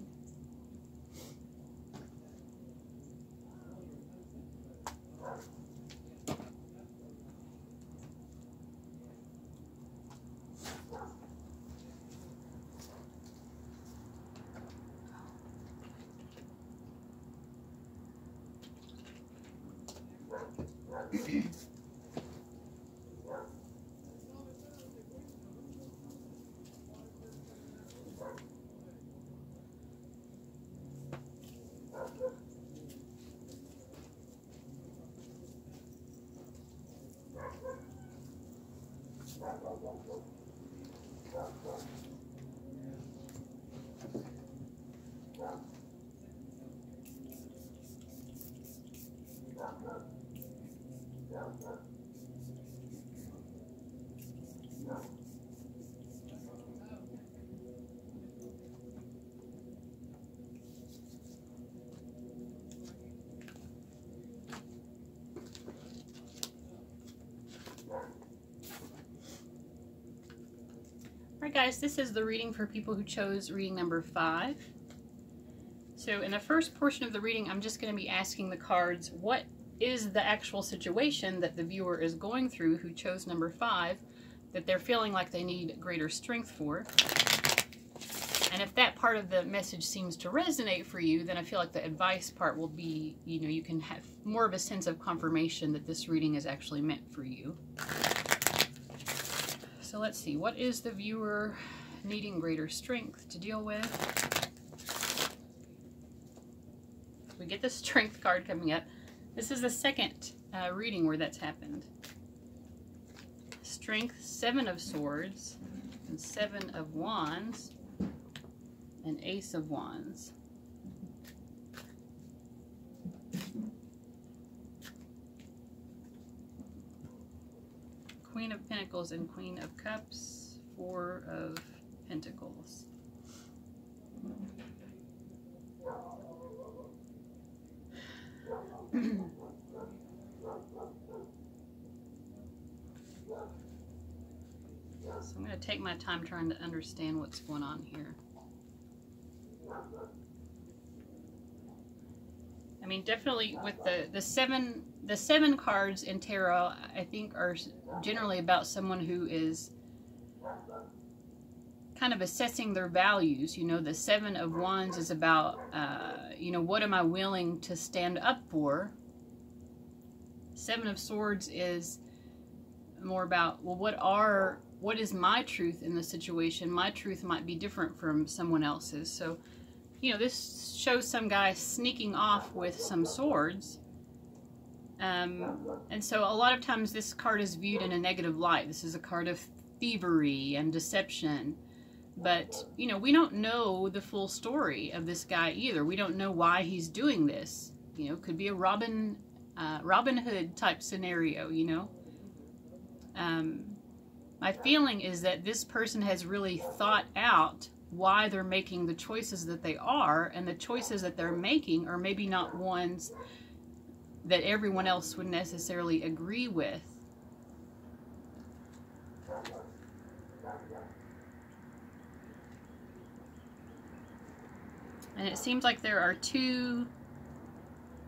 Alright guys, this is the reading for people who chose reading number 5. So in the first portion of the reading, I'm just going to be asking the cards, what is the actual situation that the viewer is going through who chose number 5, that they're feeling like they need greater strength for. And if that part of the message seems to resonate for you, then I feel like the advice part will be, you know, you can have more of a sense of confirmation that this reading is actually meant for you. So let's see, what is the viewer needing greater strength to deal with? We get the strength card coming up. This is the second reading where that's happened. Strength, 7 of Swords, and 7 of Wands, and Ace of Wands. Queen of Pentacles and Queen of Cups, 4 of Pentacles. So I'm going to take my time trying to understand what's going on here. I mean, definitely with the seven cards in tarot, I think are generally about someone who is kind of assessing their values. You know, the 7 of Wands is about, you know, what am I willing to stand up for? 7 of Swords is more about, well, what is my truth in the situation? My truth might be different from someone else's. So, you know, this shows some guy sneaking off with some swords. And so a lot of times this card is viewed in a negative light. This is a card of thievery and deception. But, you know, we don't know the full story of this guy either. We don't know why he's doing this. You know, could be a Robin Hood type scenario, you know. My feeling is that this person has really thought out why they're making the choices that they are, and the choices that they're making are maybe not ones that everyone else would necessarily agree with. And it seems like there are two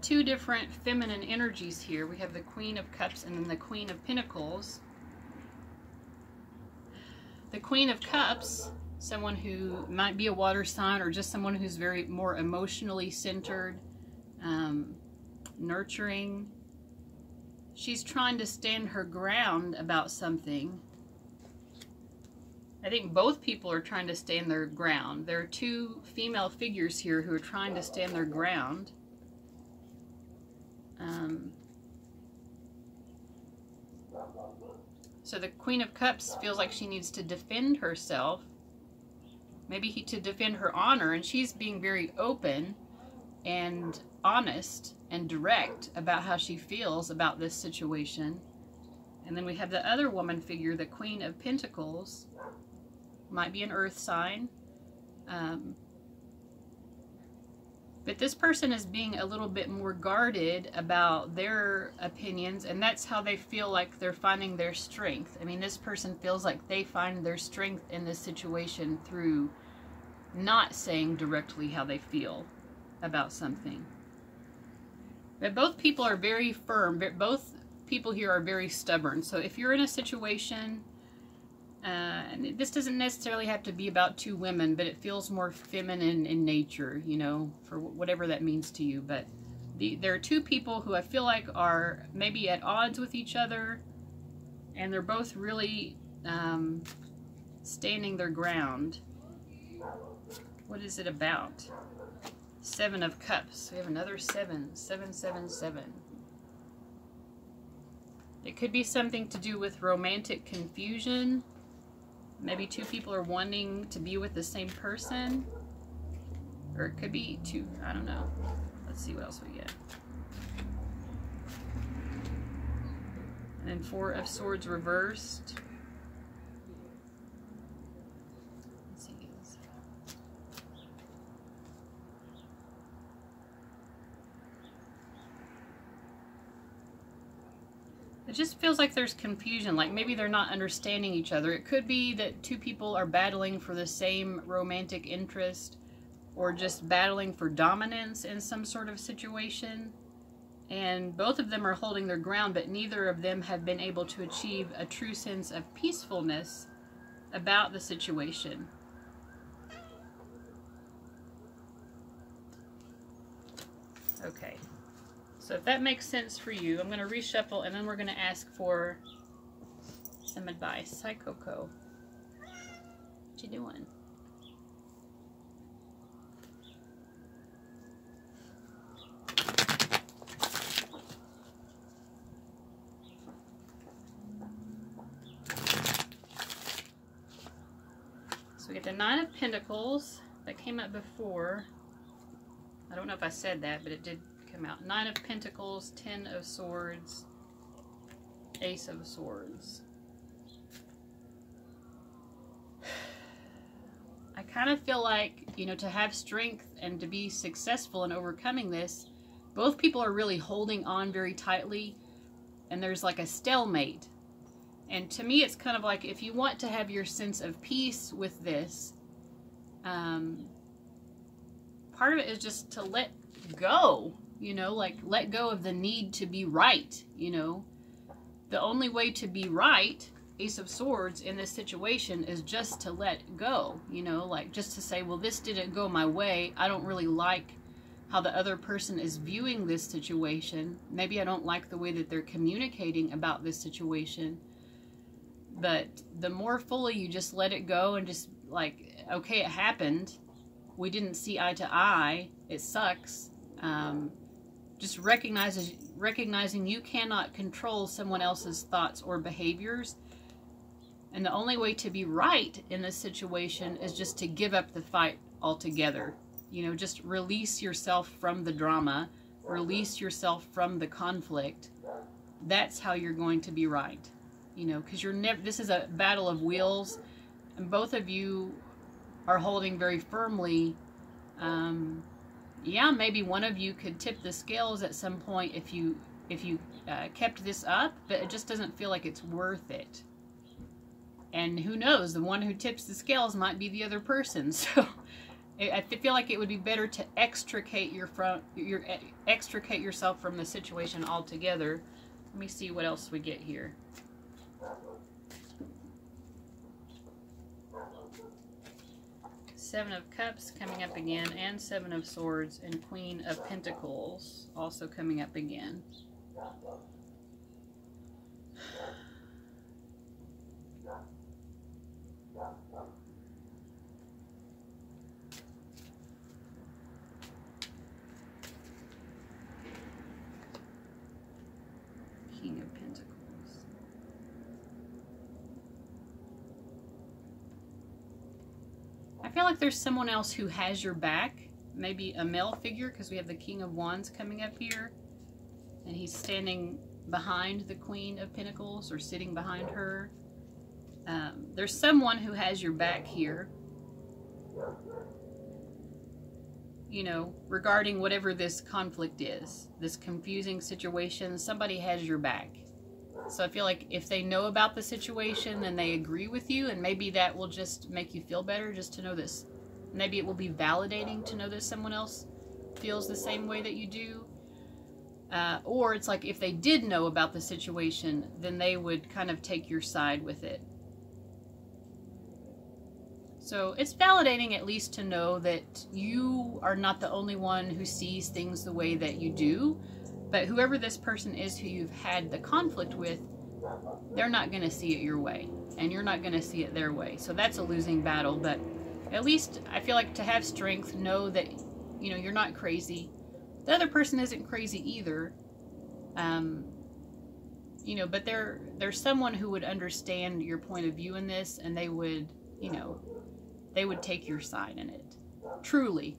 different feminine energies here. We have the Queen of Cups and then the Queen of Pentacles. The Queen of Cups, someone who might be a water sign or just someone who's very more emotionally centered, nurturing. She's trying to stand her ground about something. I think both people are trying to stand their ground. There are two female figures here who are trying to stand their ground. So the Queen of Cups feels like she needs to defend herself, maybe to defend her honor, and she's being very open and honest and direct about how she feels about this situation. And then we have the other woman figure, the Queen of Pentacles, might be an earth sign. But this person is being a little bit more guarded about their opinions, and that's how they feel like they're finding their strength. I mean, this person feels like they find their strength in this situation through not saying directly how they feel about something. But both people are very firm. Both people here are very stubborn. So if you're in a situation, and this doesn't necessarily have to be about two women, but it feels more feminine in nature, you know, for whatever that means to you. But There are two people who I feel like are maybe at odds with each other, and they're both really standing their ground. What is it about? 7 of Cups. We have another 7. 777. It could be something to do with romantic confusion. Maybe two people are wanting to be with the same person. Or it could be two. I don't know. Let's see what else we get. And then 4 of Swords reversed. Let's see. It just feels like there's confusion, like maybe they're not understanding each other. It could be that two people are battling for the same romantic interest, or just battling for dominance in some sort of situation. And both of them are holding their ground, but neither of them have been able to achieve a true sense of peacefulness about the situation. Okay. So if that makes sense for you, I'm going to reshuffle and then we're going to ask for some advice. Hi, Coco. What you doing? So we get the 9 of Pentacles. That came up before. I don't know if I said that, but it did come out. 9 of Pentacles, 10 of Swords, Ace of Swords. I kind of feel like, you know, to have strength and to be successful in overcoming this, both people are really holding on very tightly, and there's like a stalemate. And to me, it's kind of like if you want to have your sense of peace with this, part of it is just to let go. You know, like let go of the need to be right, you know. The only way to be right, Ace of Swords, in this situation is just to let go, you know, like just to say, well, this didn't go my way. I don't really like how the other person is viewing this situation. Maybe I don't like the way that they're communicating about this situation. But the more fully you just let it go and just like, okay, it happened. We didn't see eye to eye. It sucks. Just recognizing you cannot control someone else's thoughts or behaviors. And the only way to be right in this situation is just to give up the fight altogether. You know, just release yourself from the drama. Release yourself from the conflict. That's how you're going to be right. You know, because you're never, this is a battle of wills. And both of you are holding very firmly. Yeah, maybe one of you could tip the scales at some point if you kept this up, but it just doesn't feel like it's worth it. And who knows, the one who tips the scales might be the other person. So I feel like it would be better to extricate yourself from the situation altogether. Let me see what else we get here. Seven of Cups coming up again, and 7 of Swords, and Queen of Pentacles also coming up again. King of Pentacles. I feel like there's someone else who has your back, maybe a male figure, because we have the King of Wands coming up here, and he's standing behind the Queen of Pentacles, or sitting behind her. There's someone who has your back here, you know, regarding whatever this conflict is, this confusing situation. Somebody has your back. So I feel like if they know about the situation, then they agree with you, and maybe that will just make you feel better just to know this. Maybe it will be validating to know that someone else feels the same way that you do. Or it's like if they did know about the situation, then they would kind of take your side with it. So it's validating at least to know that you are not the only one who sees things the way that you do, but whoever this person is who you've had the conflict with, they're not going to see it your way, and you're not going to see it their way. So that's a losing battle, but at least I feel like to have strength, know that, you know, you're not crazy. The other person isn't crazy either. You know, but there's someone who would understand your point of view in this, and they would, you know, they would take your side in it. Truly.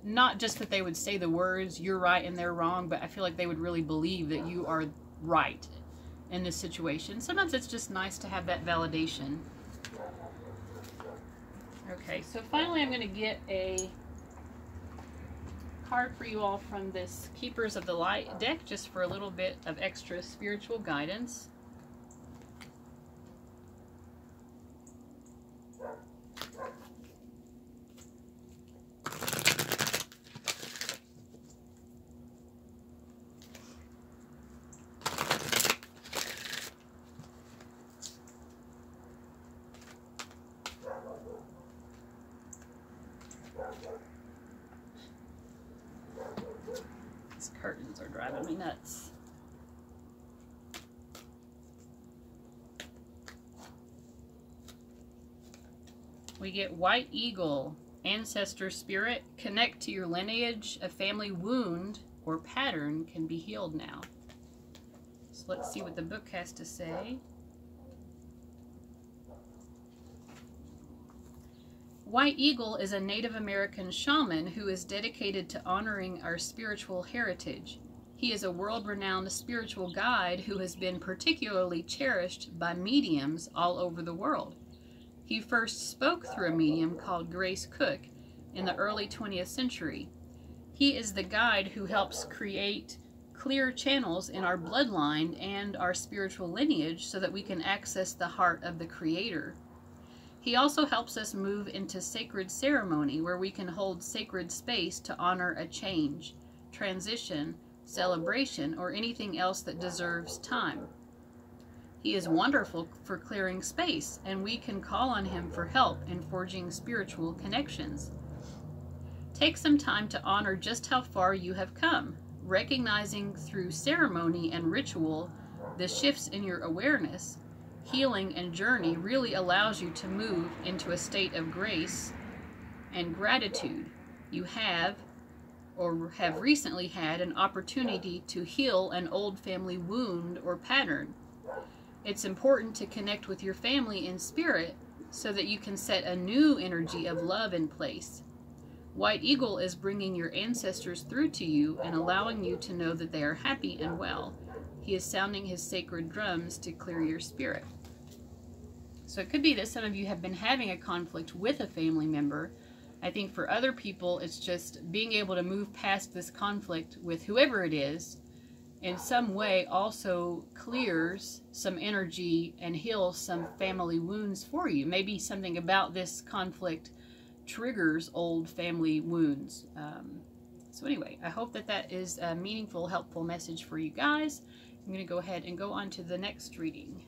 Not just that they would say the words, you're right and they're wrong, but I feel like they would really believe that you are right in this situation. Sometimes it's just nice to have that validation. Okay, so finally I'm going to get a card for you all from this Keepers of the Light deck, just for a little bit of extra spiritual guidance. These curtains are driving me nuts. We get White Eagle, Ancestor Spirit. Connect to your lineage. A family wound or pattern can be healed now. So let's see what the book has to say. White Eagle is a Native American shaman who is dedicated to honoring our spiritual heritage. He is a world-renowned spiritual guide who has been particularly cherished by mediums all over the world. He first spoke through a medium called Grace Cook in the early 20th century. He is the guide who helps create clear channels in our bloodline and our spiritual lineage so that we can access the heart of the Creator. He also helps us move into sacred ceremony where we can hold sacred space to honor a change, transition, celebration, or anything else that deserves time. He is wonderful for clearing space, and we can call on him for help in forging spiritual connections. Take some time to honor just how far you have come, recognizing through ceremony and ritual the shifts in your awareness. Healing and journey really allows you to move into a state of grace and gratitude. You have or have recently had an opportunity to heal an old family wound or pattern. It's important to connect with your family in spirit so that you can set a new energy of love in place. White Eagle is bringing your ancestors through to you and allowing you to know that they are happy and well. He is sounding his sacred drums to clear your spirit. So it could be that some of you have been having a conflict with a family member. I think for other people, it's just being able to move past this conflict with whoever it is in some way also clears some energy and heals some family wounds for you. Maybe something about this conflict triggers old family wounds. So anyway, I hope that that is a meaningful, helpful message for you guys. I'm going to go ahead and go on to the next reading.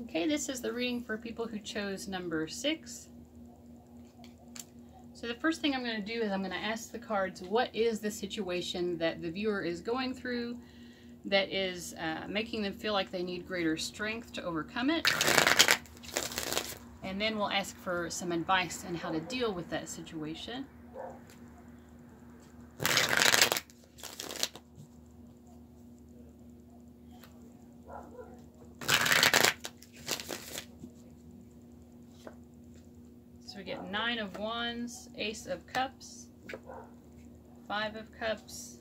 Okay, this is the reading for people who chose number 6. So the first thing I'm going to do is I'm going to ask the cards, what is the situation that the viewer is going through that is making them feel like they need greater strength to overcome it? And then we'll ask for some advice on how to deal with that situation. So we get 9 of Wands, Ace of Cups, 5 of Cups,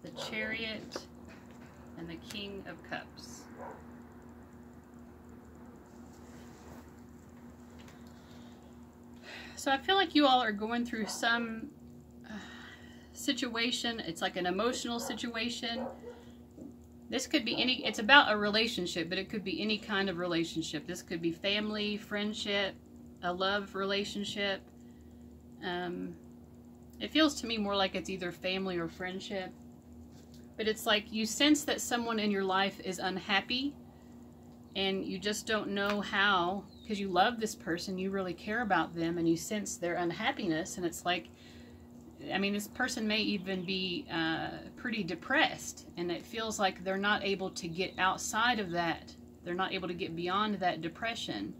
the Chariot, and the King of Cups. So I feel like you all are going through some situation. It's like an emotional situation. This could be any, it's about a relationship, but it could be any kind of relationship. This could be family, friendship, a love relationship. It feels to me more like it's either family or friendship. But it's like you sense that someone in your life is unhappy and you just don't know how, because you love this person, you really care about them, and you sense their unhappiness. And it's like, I mean, this person may even be pretty depressed, and it feels like they're not able to get outside of that. They're not able to get beyond that depression.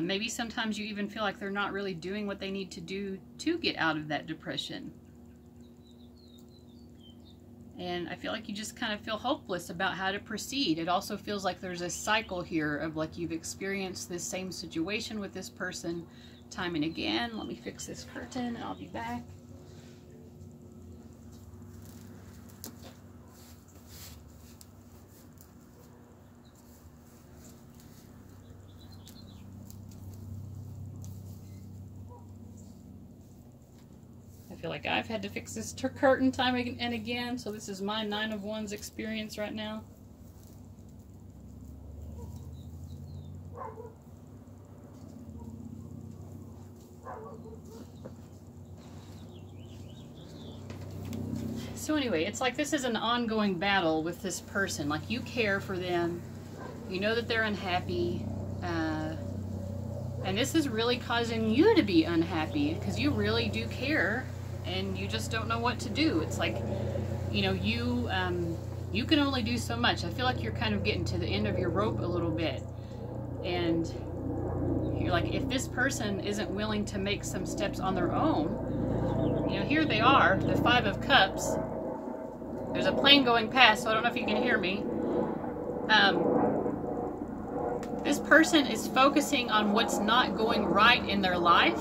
Maybe sometimes you even feel like they're not really doing what they need to do to get out of that depression. And I feel like you just kind of feel hopeless about how to proceed. It also feels like there's a cycle here of like you've experienced this same situation with this person time and again. Let me fix this curtain and I'll be back. I feel like I've had to fix this curtain time and again, so this is my 9 of Wands experience right now. So anyway, it's like this is an ongoing battle with this person. Like you care for them, you know that they're unhappy, and this is really causing you to be unhappy because you really do care. And you just don't know what to do. It's like, you know, you can only do so much. I feel like you're kind of getting to the end of your rope a little bit. And you're like, if this person isn't willing to make some steps on their own, you know, here they are, the 5 of Cups. There's a plane going past, so I don't know if you can hear me. This person is focusing on what's not going right in their life.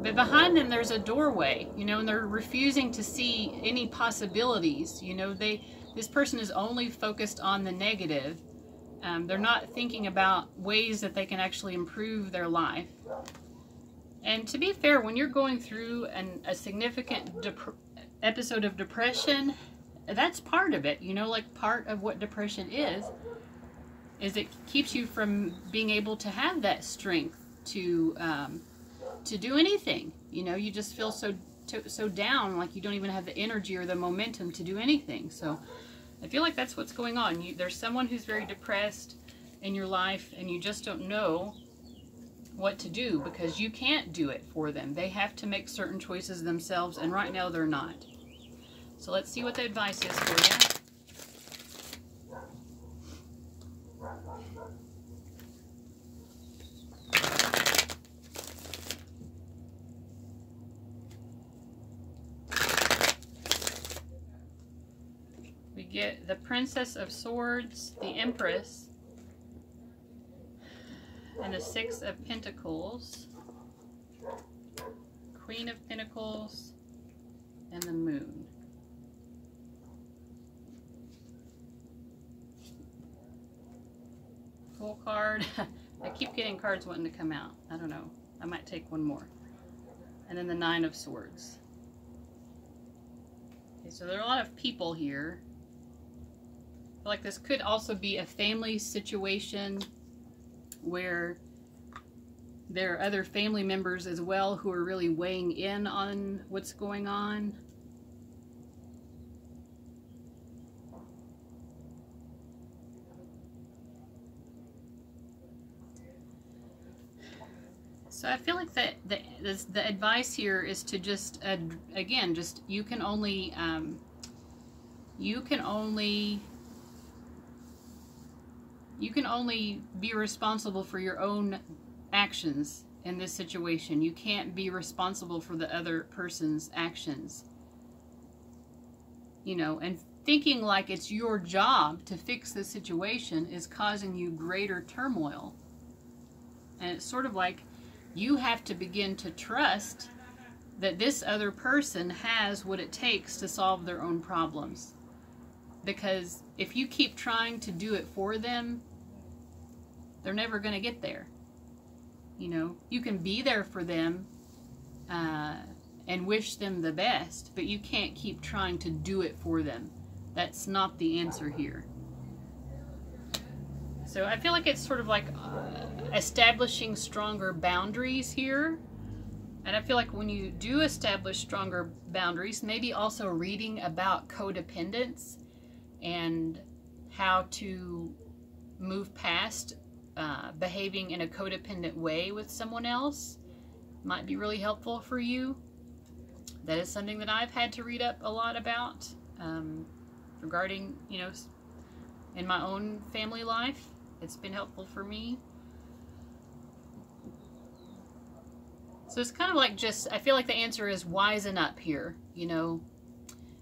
But behind them, there's a doorway, you know, and they're refusing to see any possibilities. You know, this person is only focused on the negative. They're not thinking about ways that they can actually improve their life. And to be fair, when you're going through a significant episode of depression, that's part of it. You know, like part of what depression is it keeps you from being able to have that strength to do anything. You know, you just feel so down, like you don't even have the energy or the momentum to do anything. So I feel like that's what's going on. There's someone who's very depressed in your life, and you just don't know what to do because you can't do it for them. They have to make certain choices themselves, and right now they're not. So let's see what the advice is for you. We get the Princess of Swords, the Empress, and the 6 of Pentacles, Queen of Pentacles, and the Moon. Full card. I keep getting cards wanting to come out. I don't know. I might take one more. And then the 9 of Swords. Okay, so there are a lot of people here. I feel like this could also be a family situation where there are other family members as well who are really weighing in on what's going on. So I feel like the advice here is to just, again, just you can only be responsible for your own actions in this situation. You can't be responsible for the other person's actions. you know, and thinking like it's your job to fix the situation is causing you greater turmoil. And it's sort of like you have to begin to trust that this other person has what it takes to solve their own problems. Because if you keep trying to do it for them, they're never going to get there. You know, you can be there for them and wish them the best, but you can't keep trying to do it for them. That's not the answer here. So I feel like it's sort of like establishing stronger boundaries here. And I feel like when you do establish stronger boundaries, maybe also reading about codependence and how to move past behaving in a codependent way with someone else might be really helpful for you. That is something that I've had to read up a lot about regarding, you know, in my own family life. It's been helpful for me. So it's kind of like just, I feel like the answer is wisen up here. You know,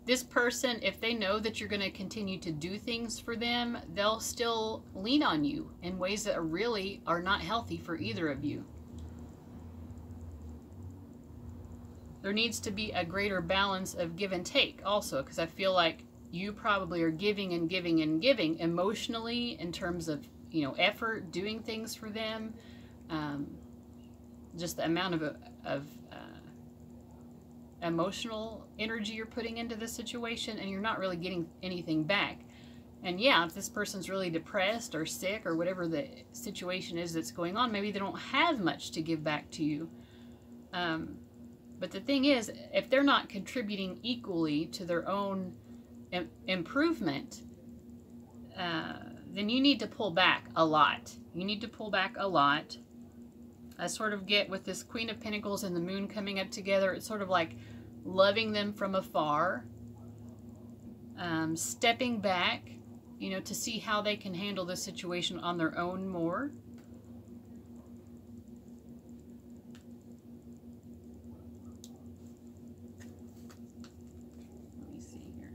this person, if they know that you're going to continue to do things for them, they'll still lean on you in ways that really are not healthy for either of you. There needs to be a greater balance of give and take also, because I feel like you probably are giving and giving and giving emotionally in terms of, you know, effort, doing things for them, just the amount of emotional energy you're putting into this situation, and you're not really getting anything back. And yeah, if this person's really depressed or sick or whatever the situation is that's going on, maybe they don't have much to give back to you. But the thing is, if they're not contributing equally to their own improvement, then you need to pull back a lot. You need to pull back a lot. I sort of get with this Queen of Pentacles and the Moon coming up together, it's sort of like loving them from afar, stepping back, you know, to see how they can handle the situation on their own more. Let me see here.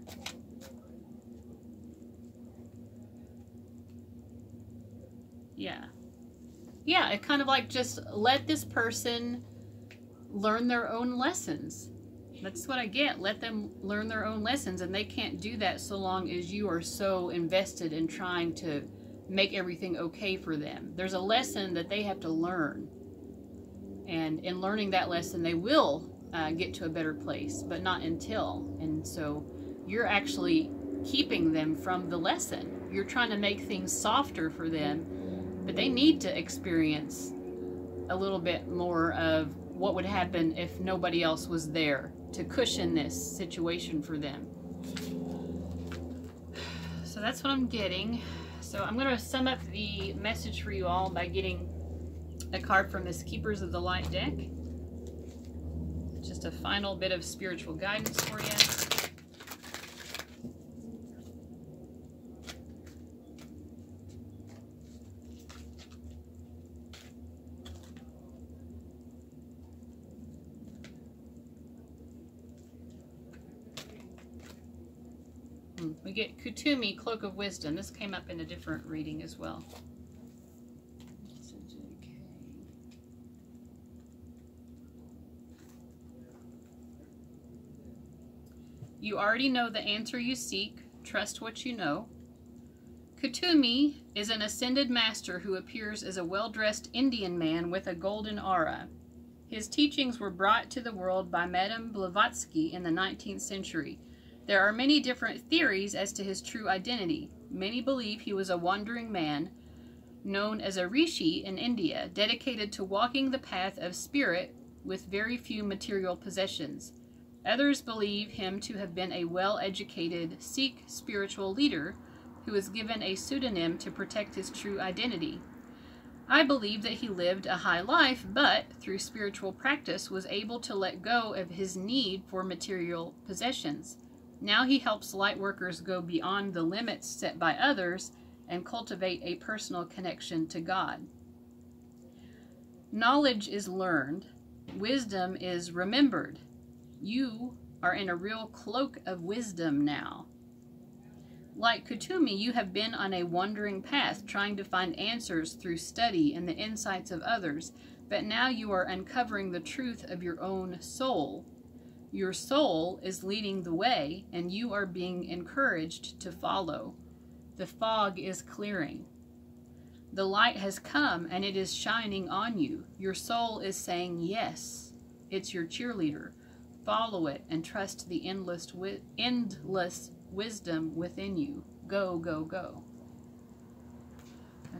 Yeah. Yeah, it kind of like just let this person learn their own lessons. That's what I get. Let them learn their own lessons, and they can't do that so long as you are so invested in trying to make everything okay for them. There's a lesson that they have to learn, and in learning that lesson, they will get to a better place, but not until. And so you're actually keeping them from the lesson. You're trying to make things softer for them, but they need to experience a little bit more of what would happen if nobody else was there to cushion this situation for them. So that's what I'm getting. So I'm going to sum up the message for you all by getting a card from this Keepers of the Light deck. Just a final bit of spiritual guidance for you. We get Kutumi, Cloak of Wisdom. This came up in a different reading as well. You already know the answer you seek. Trust what you know. Kutumi is an ascended master who appears as a well-dressed Indian man with a golden aura. His teachings were brought to the world by Madame Blavatsky in the 19th century. There are many different theories as to his true identity. Many believe he was a wandering man, known as a rishi in India, dedicated to walking the path of spirit with very few material possessions. Others believe him to have been a well-educated Sikh spiritual leader who was given a pseudonym to protect his true identity. I believe that he lived a high life, but through spiritual practice was able to let go of his need for material possessions. Now he helps light workers go beyond the limits set by others and cultivate a personal connection to God. Knowledge is learned. Wisdom is remembered. You are in a real cloak of wisdom now. Like Kutumi, you have been on a wandering path, trying to find answers through study and the insights of others, but now you are uncovering the truth of your own soul. Your soul is leading the way, and you are being encouraged to follow. The fog is clearing. The light has come, and it is shining on you. Your soul is saying yes. It's your cheerleader. Follow it and trust the endless wisdom within you. Go, go, go.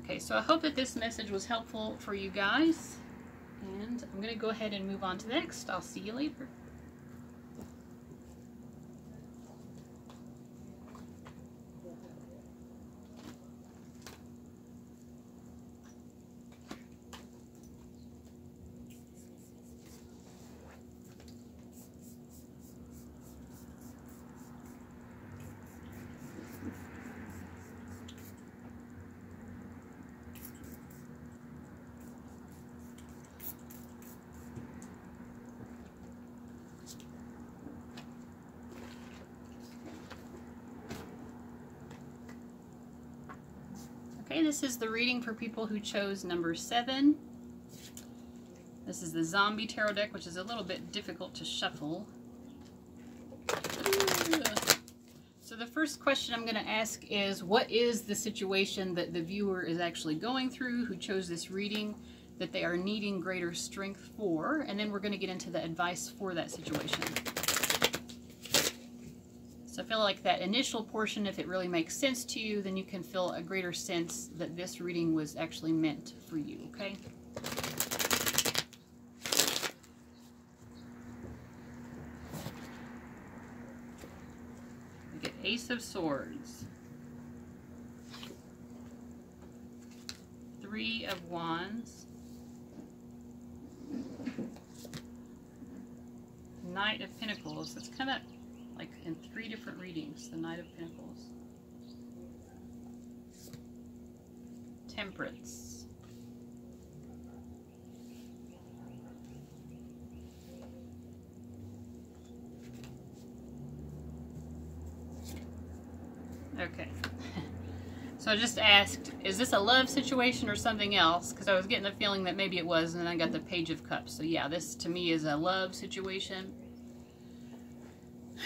Okay, so I hope that this message was helpful for you guys. And I'm going to go ahead and move on to the next. I'll see you later. Okay, this is the reading for people who chose number 7. This is the Zombie Tarot deck, which is a little bit difficult to shuffle. So the first question I'm going to ask is, what is the situation that the viewer is actually going through, who chose this reading, that they are needing greater strength for? And then we're going to get into the advice for that situation. So I feel like that initial portion, if it really makes sense to you, then you can feel a greater sense that this reading was actually meant for you, okay? We get Ace of Swords, 3 of Wands, Knight of Pentacles. That's kind of like in 3 different readings, the Knight of Pentacles. Temperance. Okay. So I just asked, is this a love situation or something else? Because I was getting the feeling that maybe it was, and then I got the Page of Cups. So yeah, this to me is a love situation,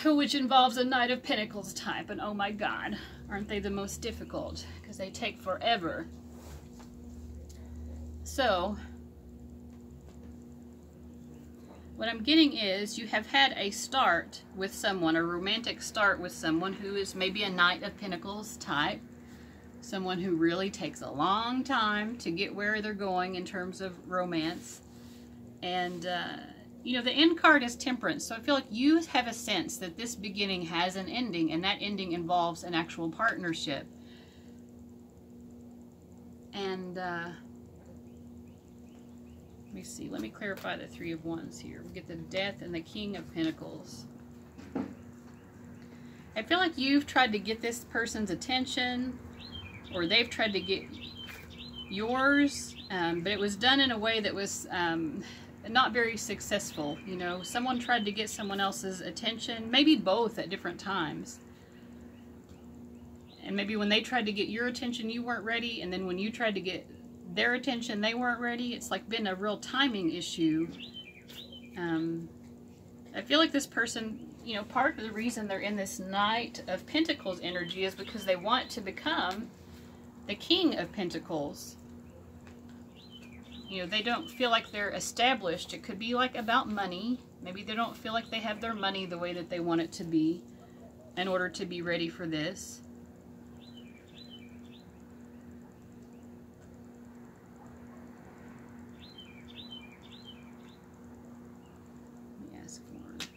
which involves a Knight of Pentacles type, and oh my god, aren't they the most difficult, because they take forever. So what I'm getting is, you have had a start with someone, a romantic start with someone who is maybe a Knight of Pentacles type, someone who really takes a long time to get where they're going in terms of romance. And you know, the end card is Temperance, so I feel like you have a sense that this beginning has an ending, and that ending involves an actual partnership. And let me see, let me clarify the 3 of Wands here. We get the Death and the King of Pentacles. I feel like you've tried to get this person's attention, or they've tried to get yours, but it was done in a way that was not very successful. You know, someone tried to get someone else's attention, maybe both at different times. And maybe when they tried to get your attention, you weren't ready, and then when you tried to get their attention, they weren't ready. It's like been a real timing issue. I feel like this person, you know, part of the reason they're in this Knight of Pentacles energy is because they want to become the King of Pentacles. You know, they don't feel like they're established. It could be like about money. Maybe they don't feel like they have their money the way that they want it to be in order to be ready for this. Let me ask for it.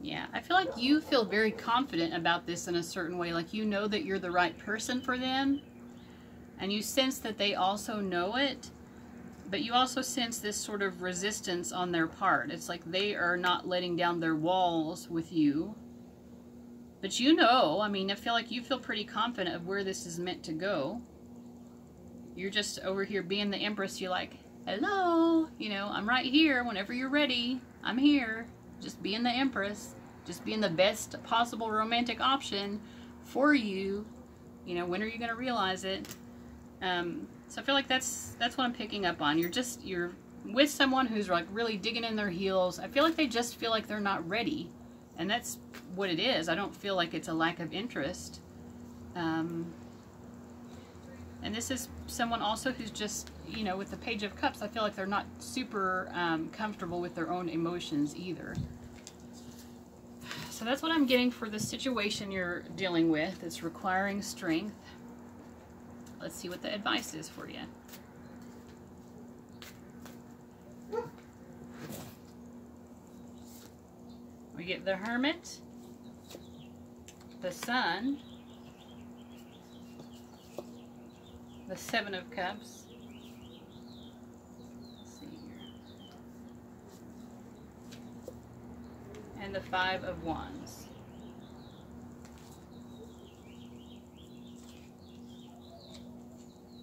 Yeah, I feel like you feel very confident about this in a certain way. Like you know that you're the right person for them. And you sense that they also know it. But you also sense this sort of resistance on their part. It's like they are not letting down their walls with you. But you know, I mean, I feel like you feel pretty confident of where this is meant to go. You're just over here being the Empress. You're like, hello, you know, I'm right here whenever you're ready. I'm here. Just being the Empress. Just being the best possible romantic option for you. You know, when are you going to realize it? So I feel like that's what I'm picking up on. You're with someone who's like really digging in their heels. I feel like they just feel like they're not ready. And that's what it is. I don't feel like it's a lack of interest. And this is someone also who's just, you know, with the Page of Cups, I feel like they're not super comfortable with their own emotions either. So that's what I'm getting for the situation you're dealing with. It's requiring strength. Let's see what the advice is for you. We get the Hermit, the Sun, the Seven of Cups. Let's see here. And the Five of Wands.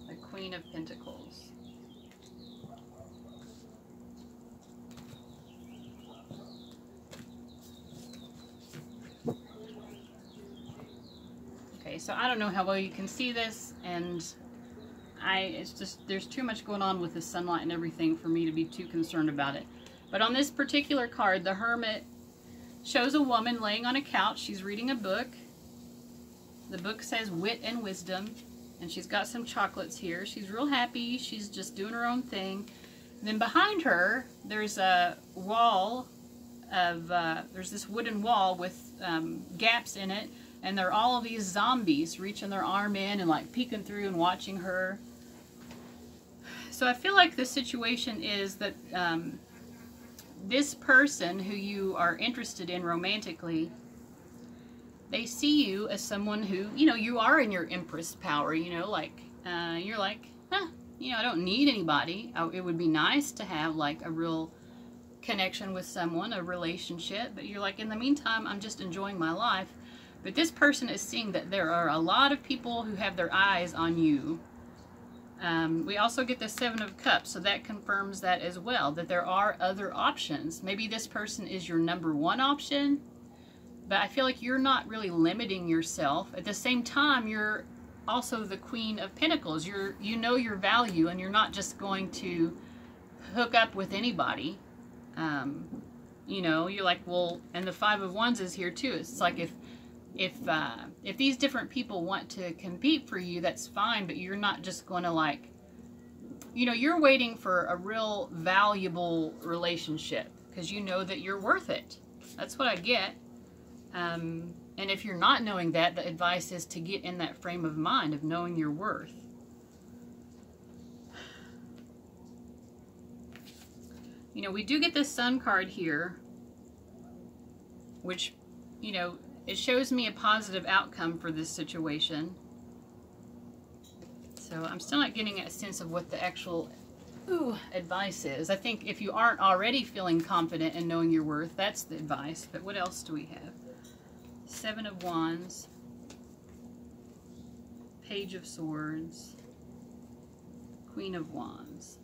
The Queen of Pentacles. Okay, so I don't know how well you can see this, and it's just, there's too much going on with the sunlight and everything for me to be too concerned about it. But on this particular card, the Hermit shows a woman laying on a couch. She's reading a book. The book says Wit and Wisdom, and she's got some chocolates here. She's real happy. She's just doing her own thing. And then behind her, there's a wall of, there's this wooden wall with gaps in it, and there are all of these zombies reaching their arm in and like peeking through and watching her. So I feel like the situation is that this person who you are interested in romantically, they see you as someone who, you know, you are in your Empress power, you know, like, you're like, huh, you know, I don't need anybody. It would be nice to have like a real connection with someone, a relationship, but you're like, in the meantime, I'm just enjoying my life. But this person is seeing that there are a lot of people who have their eyes on you. We also get the Seven of Cups, so that confirms that as well, that there are other options. Maybe this person is your #1 option, but I feel like you're not really limiting yourself. At the same time, you're also the Queen of Pentacles. You know your value, and you're not just going to hook up with anybody. You know, you're like, well, and the Five of Wands is here too. It's like if these different people want to compete for you, that's fine, but you're not just going to like, you know, you're waiting for a real valuable relationship because you know that you're worth it. That's what I get. And if you're not knowing that, the advice is to get in that frame of mind of knowing your worth. You know, we do get this Sun card here, which, you know, it shows me a positive outcome for this situation. So I'm still not getting a sense of what the actual advice is. I think if you aren't already feeling confident and knowing your worth, that's the advice. But what else do we have? Seven of Wands, Page of Swords, Queen of Wands.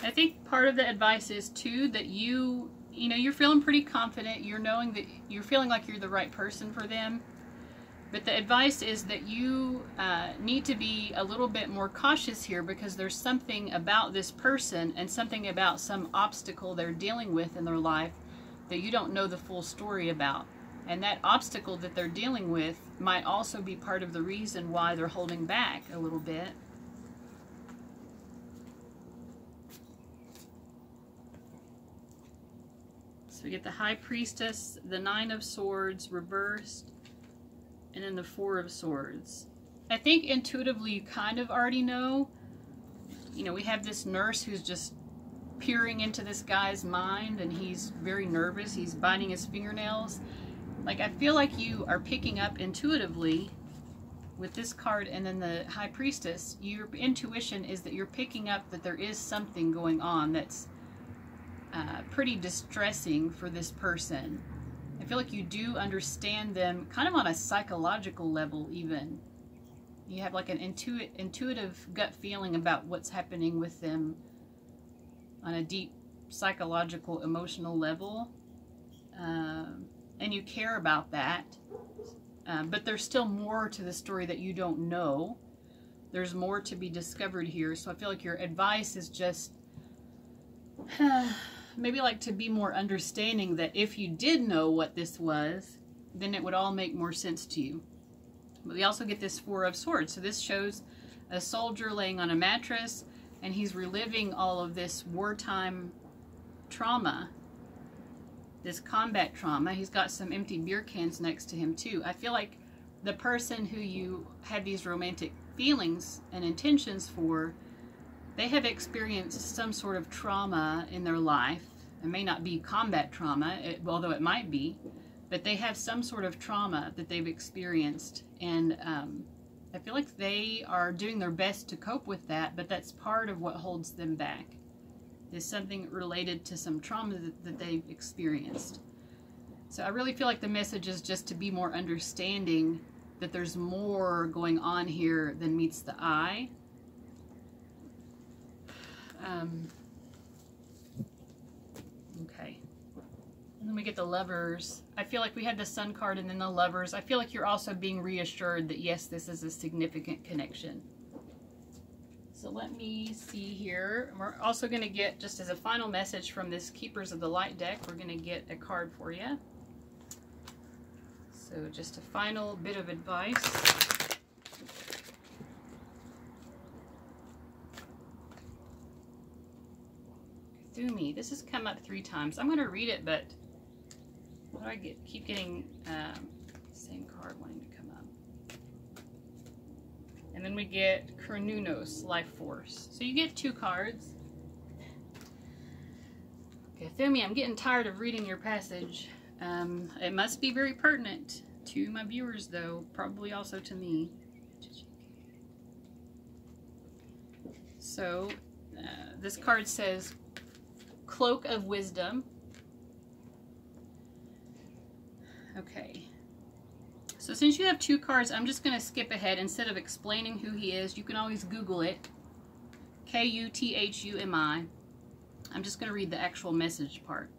I think part of the advice is too that you know, you're feeling pretty confident. You're knowing that you're feeling like you're the right person for them. But the advice is that you need to be a little bit more cautious here because there's something about this person and something about some obstacle they're dealing with in their life that you don't know the full story about. And that obstacle that they're dealing with might also be part of the reason why they're holding back a little bit. So we get the High Priestess, the Nine of Swords reversed, and then the Four of Swords. I think intuitively you kind of already know. You know, we have this nurse who's just peering into this guy's mind, and he's very nervous. He's biting his fingernails. Like, I feel like you are picking up intuitively with this card and then the High Priestess. Your intuition is that you're picking up that there is something going on that's pretty distressing for this person. I feel like you do understand them kind of on a psychological level even. You have like an intuitive gut feeling about what's happening with them on a deep psychological, emotional level. And you care about that. But there's still more to the story that you don't know. There's more to be discovered here. So I feel like your advice is just maybe like to be more understanding that if you did know what this was, then it would all make more sense to you. But we also get this Four of Swords. So this shows a soldier laying on a mattress, and he's reliving all of this wartime trauma, this combat trauma. He's got some empty beer cans next to him too. I feel like the person who you have these romantic feelings and intentions for, they have experienced some sort of trauma in their life. It may not be combat trauma, although it might be, but they have some sort of trauma that they've experienced, and I feel like they are doing their best to cope with that, but that's part of what holds them back, is something related to some trauma that they've experienced. So I really feel like the message is just to be more understanding that there's more going on here than meets the eye. Okay. And then we get the Lovers. I feel like we had the Sun card and then the Lovers. I feel like you're also being reassured that yes, this is a significant connection. So let me see here. We're also going to get, just as a final message from this Keepers of the Light deck, we're going to get a card for you. So just a final bit of advice. Cthulhu. This has come up 3 times. I'm going to read it, but why do I keep getting the same card wanting to come up? And then we get Cernunnos, Life Force. So you get 2 cards. Cthulhu, I'm getting tired of reading your passage. It must be very pertinent to my viewers, though, probably also to me. So this card says Cloak of Wisdom. Okay. So since you have 2 cards, I'm just going to skip ahead. Instead of explaining who he is, you can always Google it. Kuthumi. I'm just going to read the actual message part.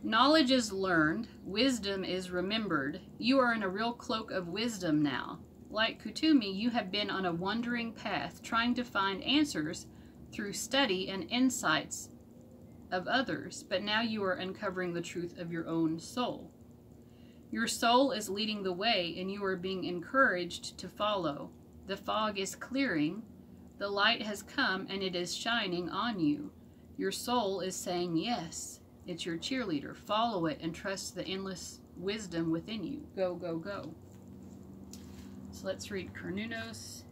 Knowledge is learned, wisdom is remembered. You are in a real cloak of wisdom now. Like Kutumi, you have been on a wandering path, trying to find answers through study and insights of others, but now you are uncovering the truth of your own soul. Your soul is leading the way, and you are being encouraged to follow. The fog is clearing, the light has come, and it is shining on you. Your soul is saying yes. It's your cheerleader. Follow it and trust the endless wisdom within you. Go, go, go. So let's read Cernunnos.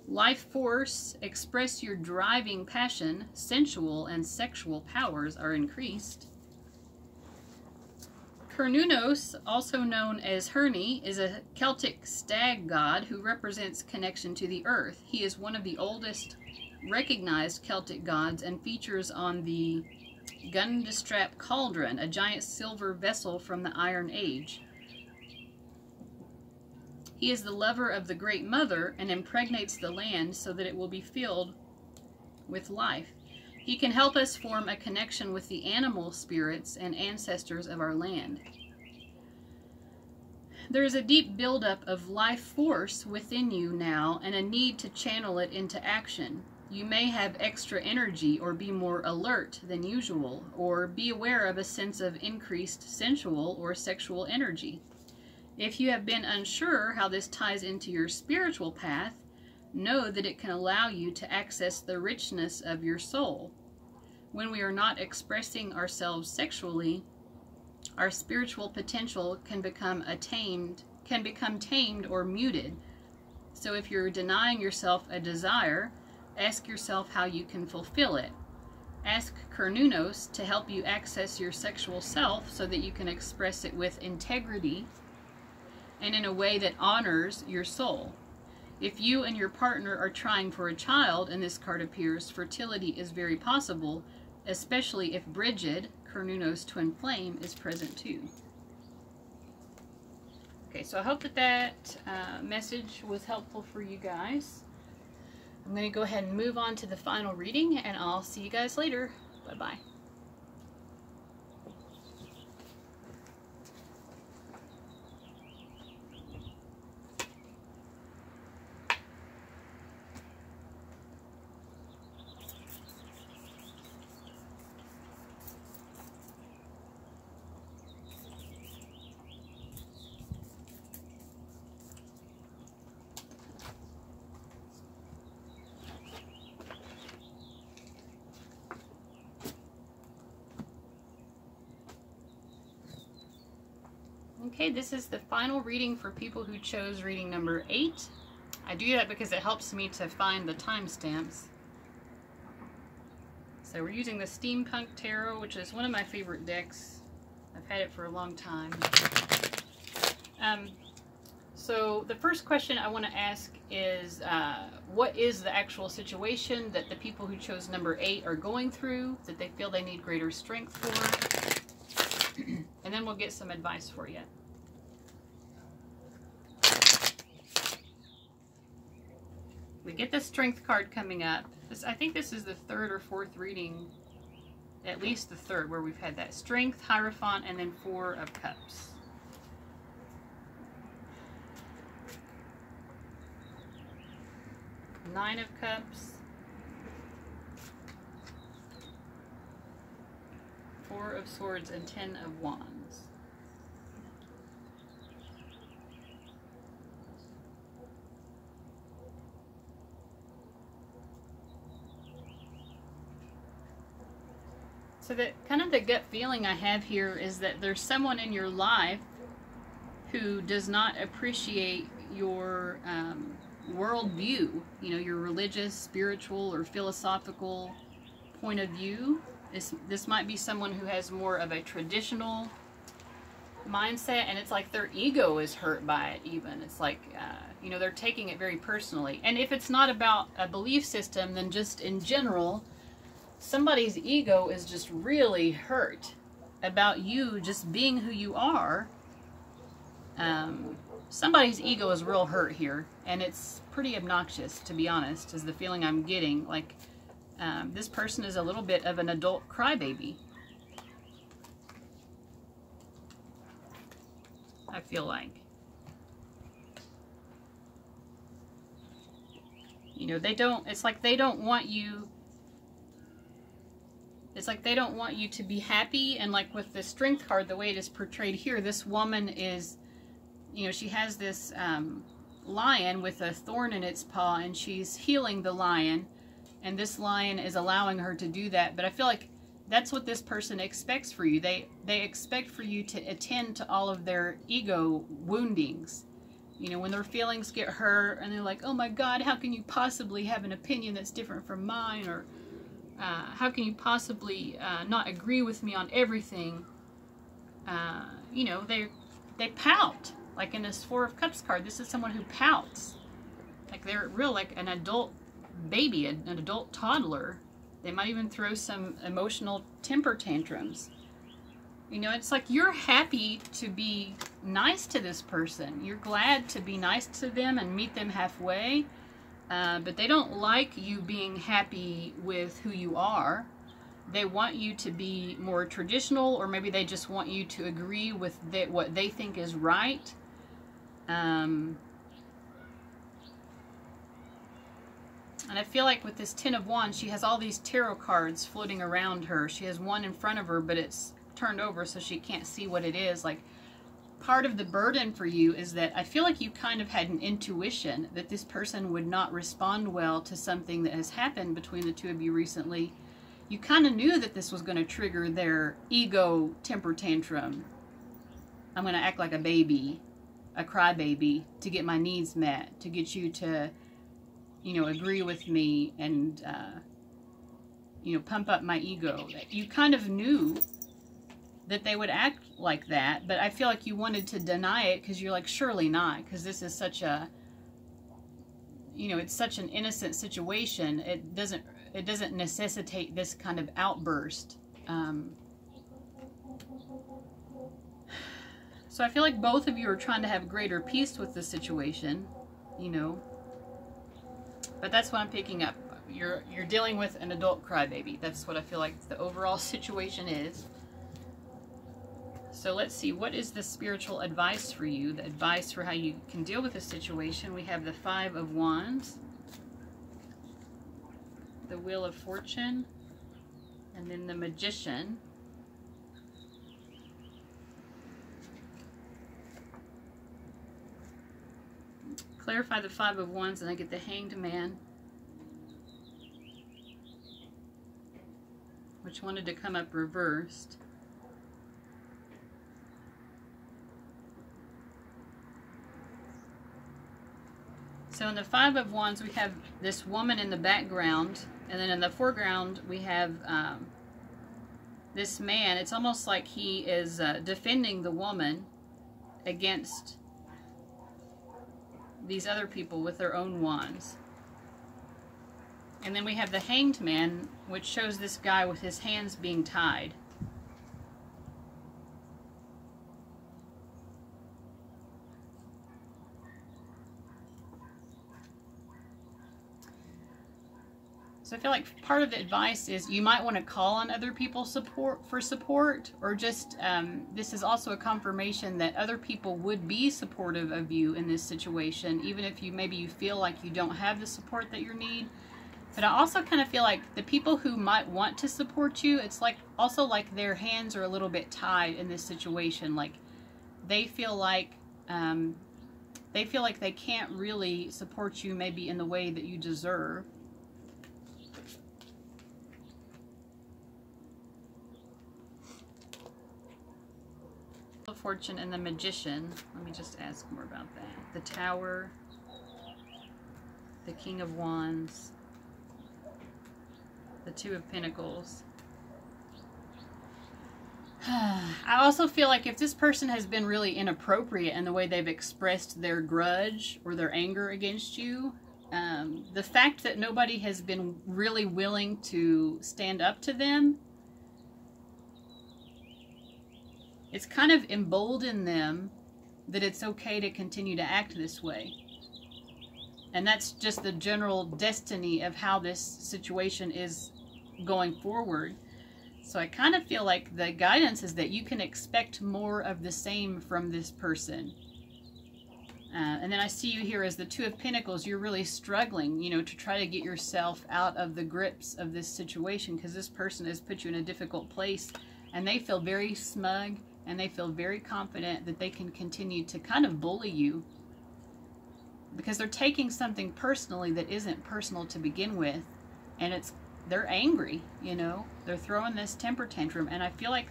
Life Force, express your driving passion. Sensual and sexual powers are increased. Cernunnos, also known as Herni, is a Celtic stag god who represents connection to the earth. He is one of the oldest recognized Celtic gods and features on the Gundestrap Cauldron, a giant silver vessel from the Iron Age. He is the lover of the Great Mother and impregnates the land so that it will be filled with life. He can help us form a connection with the animal spirits and ancestors of our land. There is a deep buildup of life force within you now and a need to channel it into action. You may have extra energy or be more alert than usual, or be aware of a sense of increased sensual or sexual energy. If you have been unsure how this ties into your spiritual path, know that it can allow you to access the richness of your soul. When we are not expressing ourselves sexually, our spiritual potential can become tamed or muted. So if you're denying yourself a desire, ask yourself how you can fulfill it. Ask Cernunnos to help you access your sexual self so that you can express it with integrity and in a way that honors your soul. If you and your partner are trying for a child, and this card appears, fertility is very possible, especially if Bridget, Cernunno's twin flame, is present too. Okay, so I hope that that message was helpful for you guys. I'm going to go ahead and move on to the final reading, and I'll see you guys later. Bye-bye. Okay, this is the final reading for people who chose reading number 8. I do that because it helps me to find the timestamps. So we're using the Steampunk Tarot, which is one of my favorite decks. I've had it for a long time. So the first question I want to ask is, what is the actual situation that the people who chose number 8 are going through, that they feel they need greater strength for? And then we'll get some advice for you. We get the Strength card coming up. I think this is the 3rd or 4th reading, at least the 3rd, where we've had that. Strength, Hierophant, and then 4 of Cups. Nine of Cups. 4 of Swords and 10 of Wands. So that kind of the gut feeling I have here is that there's someone in your life who does not appreciate your worldview, you know, your religious, spiritual, or philosophical point of view. This might be someone who has more of a traditional mindset, and it's like their ego is hurt by it even. It's like, you know, they're taking it very personally. And if it's not about a belief system, then just in general, somebody's ego is just really hurt about you just being who you are. Somebody's ego is real hurt here, and it's pretty obnoxious, to be honest, is the feeling I'm getting. Like, this person is a little bit of an adult crybaby, I feel like. You know, it's like they don't want you, it's like they don't want you to be happy. And like with the Strength card, the way it is portrayed here, this woman is, you know, she has this lion with a thorn in its paw, and she's healing the lion, and this lion is allowing her to do that. But I feel like that's what this person expects for you. They expect for you to attend to all of their ego woundings. You know, when their feelings get hurt and they're like, oh my God, how can you possibly have an opinion that's different from mine? Or how can you possibly not agree with me on everything? You know, they pout. Like in this 4 of Cups card, this is someone who pouts. Like they're real, like an adult baby, an adult toddler. They might even throw some emotional temper tantrums. You know, it's like you're happy to be nice to this person. You're glad to be nice to them and meet them halfway. But they don't like you being happy with who you are. They want you to be more traditional, or maybe they just want you to agree with what they think is right. And I feel like with this 10 of Wands, she has all these tarot cards floating around her. She has one in front of her, but it's turned over so she can't see what it is. Like, part of the burden for you is that I feel like you kind of had an intuition that this person would not respond well to something that has happened between the two of you recently. You kind of knew that this was going to trigger their ego temper tantrum. I'm going to act like a baby, a crybaby, to get my needs met, to get you to, you know, agree with me and, you know, pump up my ego. You kind of knew that they would act like that, but I feel like you wanted to deny it because you're like, surely not, because this is such a, you know, it's such an innocent situation. It doesn't necessitate this kind of outburst. So I feel like both of you are trying to have greater peace with the situation, you know. But that's what I'm picking up. You're dealing with an adult crybaby. That's what I feel like the overall situation is. So let's see, what is the spiritual advice for you? The advice for how you can deal with the situation. We have the Five of Wands, the Wheel of Fortune, and then the Magician. Clarify the Five of Wands, and I get the Hanged Man, which wanted to come up reversed. So in the Five of Wands, we have this woman in the background, and then in the foreground, we have this man. It's almost like he is defending the woman against these other people with their own wands. And then we have the Hanged Man, which shows this guy with his hands being tied. So I feel like part of the advice is you might want to call on other people for support, or just this is also a confirmation that other people would be supportive of you in this situation, even if maybe you feel like you don't have the support that you need. But I also kind of feel like the people who might want to support you, it's like also like their hands are a little bit tied in this situation. Like they feel like they can't really support you maybe in the way that you deserve. Fortune and the Magician. Let me just ask more about that. The Tower, the King of Wands, the Two of Pentacles. I also feel like if this person has been really inappropriate in the way they've expressed their grudge or their anger against you, the fact that nobody has been really willing to stand up to them, it's kind of emboldened them that it's okay to continue to act this way. And that's just the general destiny of how this situation is going forward. So I kind of feel like the guidance is that you can expect more of the same from this person. And then I see you here as the Two of Pentacles. You're really struggling, you know, to try to get yourself out of the grips of this situation, because this person has put you in a difficult place, and they feel very smug, and they feel very confident that they can continue to kind of bully you, because they're taking something personally that isn't personal to begin with, and they're angry, you know, they're throwing this temper tantrum. And I feel like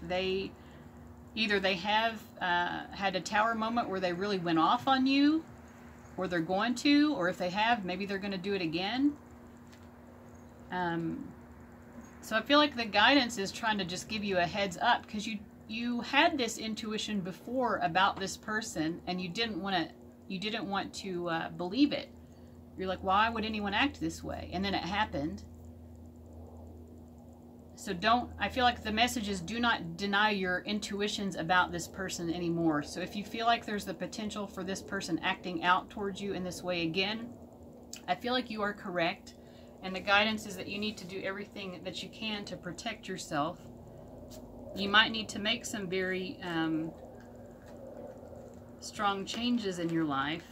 either they have had a Tower moment where they really went off on you, or they're going to, or if they have, maybe they're going to do it again. So I feel like the guidance is trying to just give you a heads up, because you had this intuition before about this person, and you didn't want to believe it. You're like, why would anyone act this way? And then it happened. So I feel like the message is, do not deny your intuitions about this person anymore. So if you feel like there's the potential for this person acting out towards you in this way again, I feel like you are correct. And the guidance is that you need to do everything that you can to protect yourself. You might need to make some very strong changes in your life.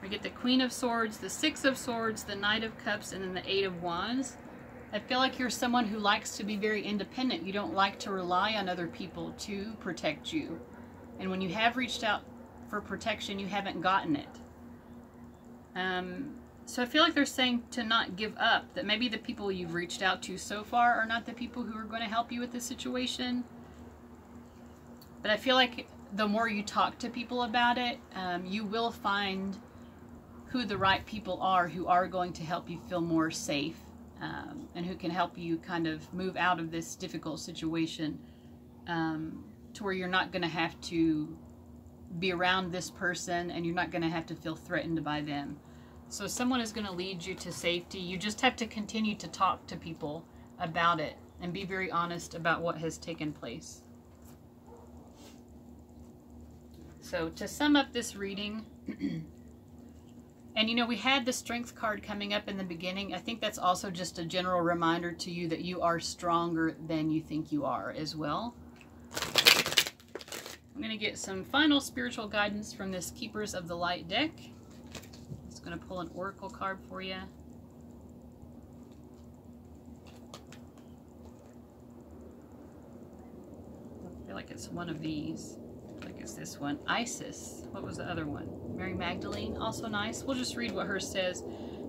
We get the Queen of Swords, the Six of Swords, the Knight of Cups, and then the Eight of Wands. I feel like you're someone who likes to be very independent. You don't like to rely on other people to protect you. And when you have reached out for protection, you haven't gotten it. So I feel like they're saying to not give up, that maybe the people you've reached out to so far are not the people who are going to help you with this situation. But I feel like the more you talk to people about it, you will find who the right people are, who are going to help you feel more safe, and who can help you kind of move out of this difficult situation to where you're not going to have to be around this person and you're not going to have to feel threatened by them. So someone is going to lead you to safety. You just have to continue to talk to people about it and be very honest about what has taken place. So to sum up this reading, and you know, we had the strength card coming up in the beginning. I think that's also just a general reminder to you that you are stronger than you think you are as well. I'm going to get some final spiritual guidance from this Keepers of the Light deck. It's going to pull an oracle card for you. I feel like it's one of these. I think it's this one. Isis. What was the other one? Mary Magdalene. Also nice. We'll just read what hers says.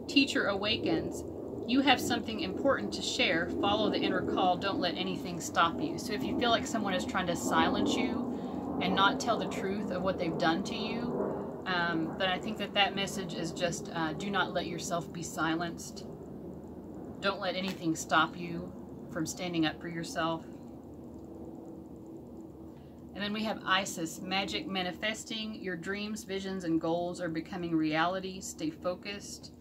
Teacher awakens. You have something important to share. Follow the inner call. Don't let anything stop you. So if you feel like someone is trying to silence you and not tell the truth of what they've done to you, then I think that that message is just do not let yourself be silenced. Don't let anything stop you from standing up for yourself. And then we have Isis, magic manifesting. Your dreams, visions, and goals are becoming reality. Stay focused.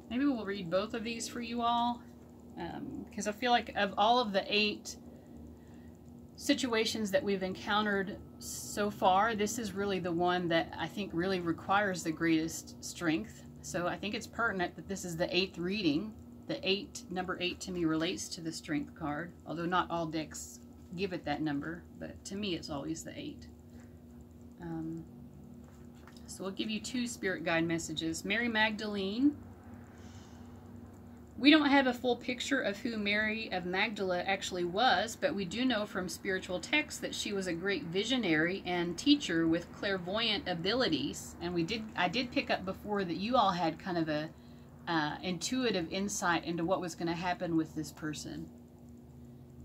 Maybe we'll read both of these for you all, because I feel like of all of the 8 situations that we've encountered so far, this is really the one that I think really requires the greatest strength. So I think it's pertinent that this is the 8th reading. The number 8 to me relates to the strength card, although not all decks give it that number, but to me it's always the 8. So we'll give you 2 spirit guide messages. Mary Magdalene. We don't have a full picture of who Mary of Magdala actually was, but we do know from spiritual texts that she was a great visionary and teacher with clairvoyant abilities. And I did pick up before that you all had kind of a intuitive insight into what was going to happen with this person.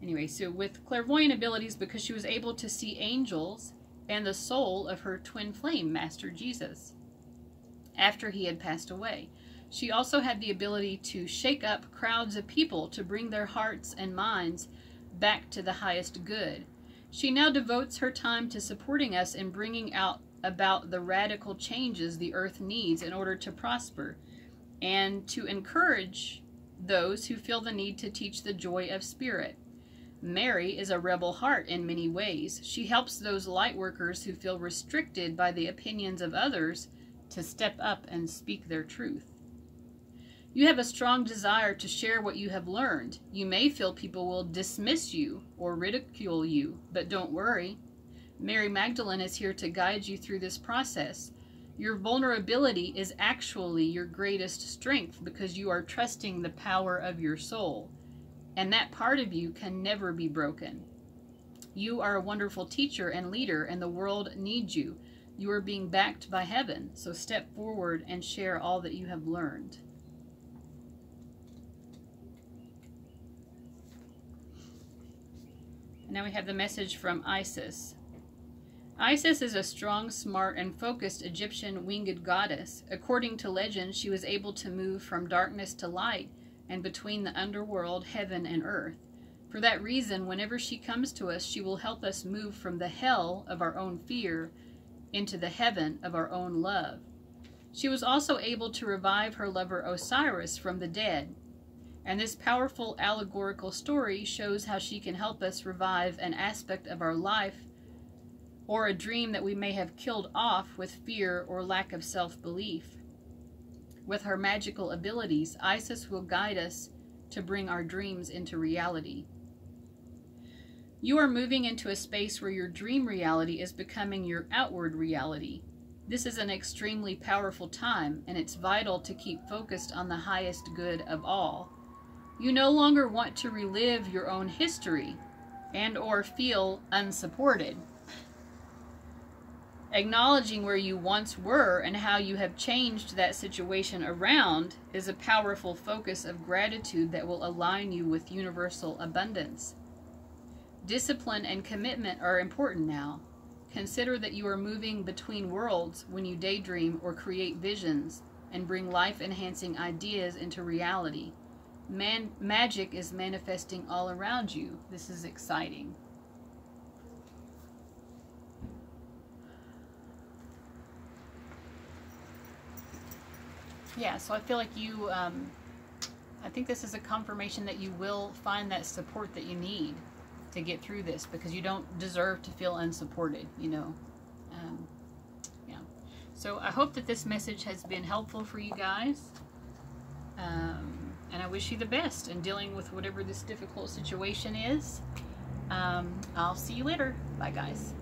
Anyway, so with clairvoyant abilities, because she was able to see angels and the soul of her twin flame, Master Jesus, after he had passed away. She also had the ability to shake up crowds of people to bring their hearts and minds back to the highest good. She now devotes her time to supporting us in bringing out about the radical changes the earth needs in order to prosper, and to encourage those who feel the need to teach the joy of spirit. Mary is a rebel heart in many ways. She helps those light workers who feel restricted by the opinions of others to step up and speak their truth. You have a strong desire to share what you have learned. You may feel people will dismiss you or ridicule you, but don't worry. Mary Magdalene is here to guide you through this process. Your vulnerability is actually your greatest strength because you are trusting the power of your soul, and that part of you can never be broken. You are a wonderful teacher and leader, and the world needs you. You are being backed by heaven, so step forward and share all that you have learned. And now we have the message from Isis. Isis is a strong, smart, and focused Egyptian winged goddess. According to legend, she was able to move from darkness to light and between the underworld, heaven, and earth. For that reason, whenever she comes to us, she will help us move from the hell of our own fear into the heaven of our own love. She was also able to revive her lover Osiris from the dead. And this powerful allegorical story shows how she can help us revive an aspect of our life or a dream that we may have killed off with fear or lack of self-belief. With her magical abilities, Isis will guide us to bring our dreams into reality. You are moving into a space where your dream reality is becoming your outward reality. This is an extremely powerful time, and it's vital to keep focused on the highest good of all. You no longer want to relive your own history and or feel unsupported. Acknowledging where you once were and how you have changed that situation around is a powerful focus of gratitude that will align you with universal abundance. Discipline and commitment are important now. Consider that you are moving between worlds when you daydream or create visions and bring life-enhancing ideas into reality. Magic is manifesting all around you. This is exciting. yeah, so I feel like you, I think this is a confirmation that you will find that support that you need to get through this, because you don't deserve to feel unsupported, you know. Yeah. So I hope that this message has been helpful for you guys. And I wish you the best in dealing with whatever this difficult situation is. I'll see you later. Bye, guys.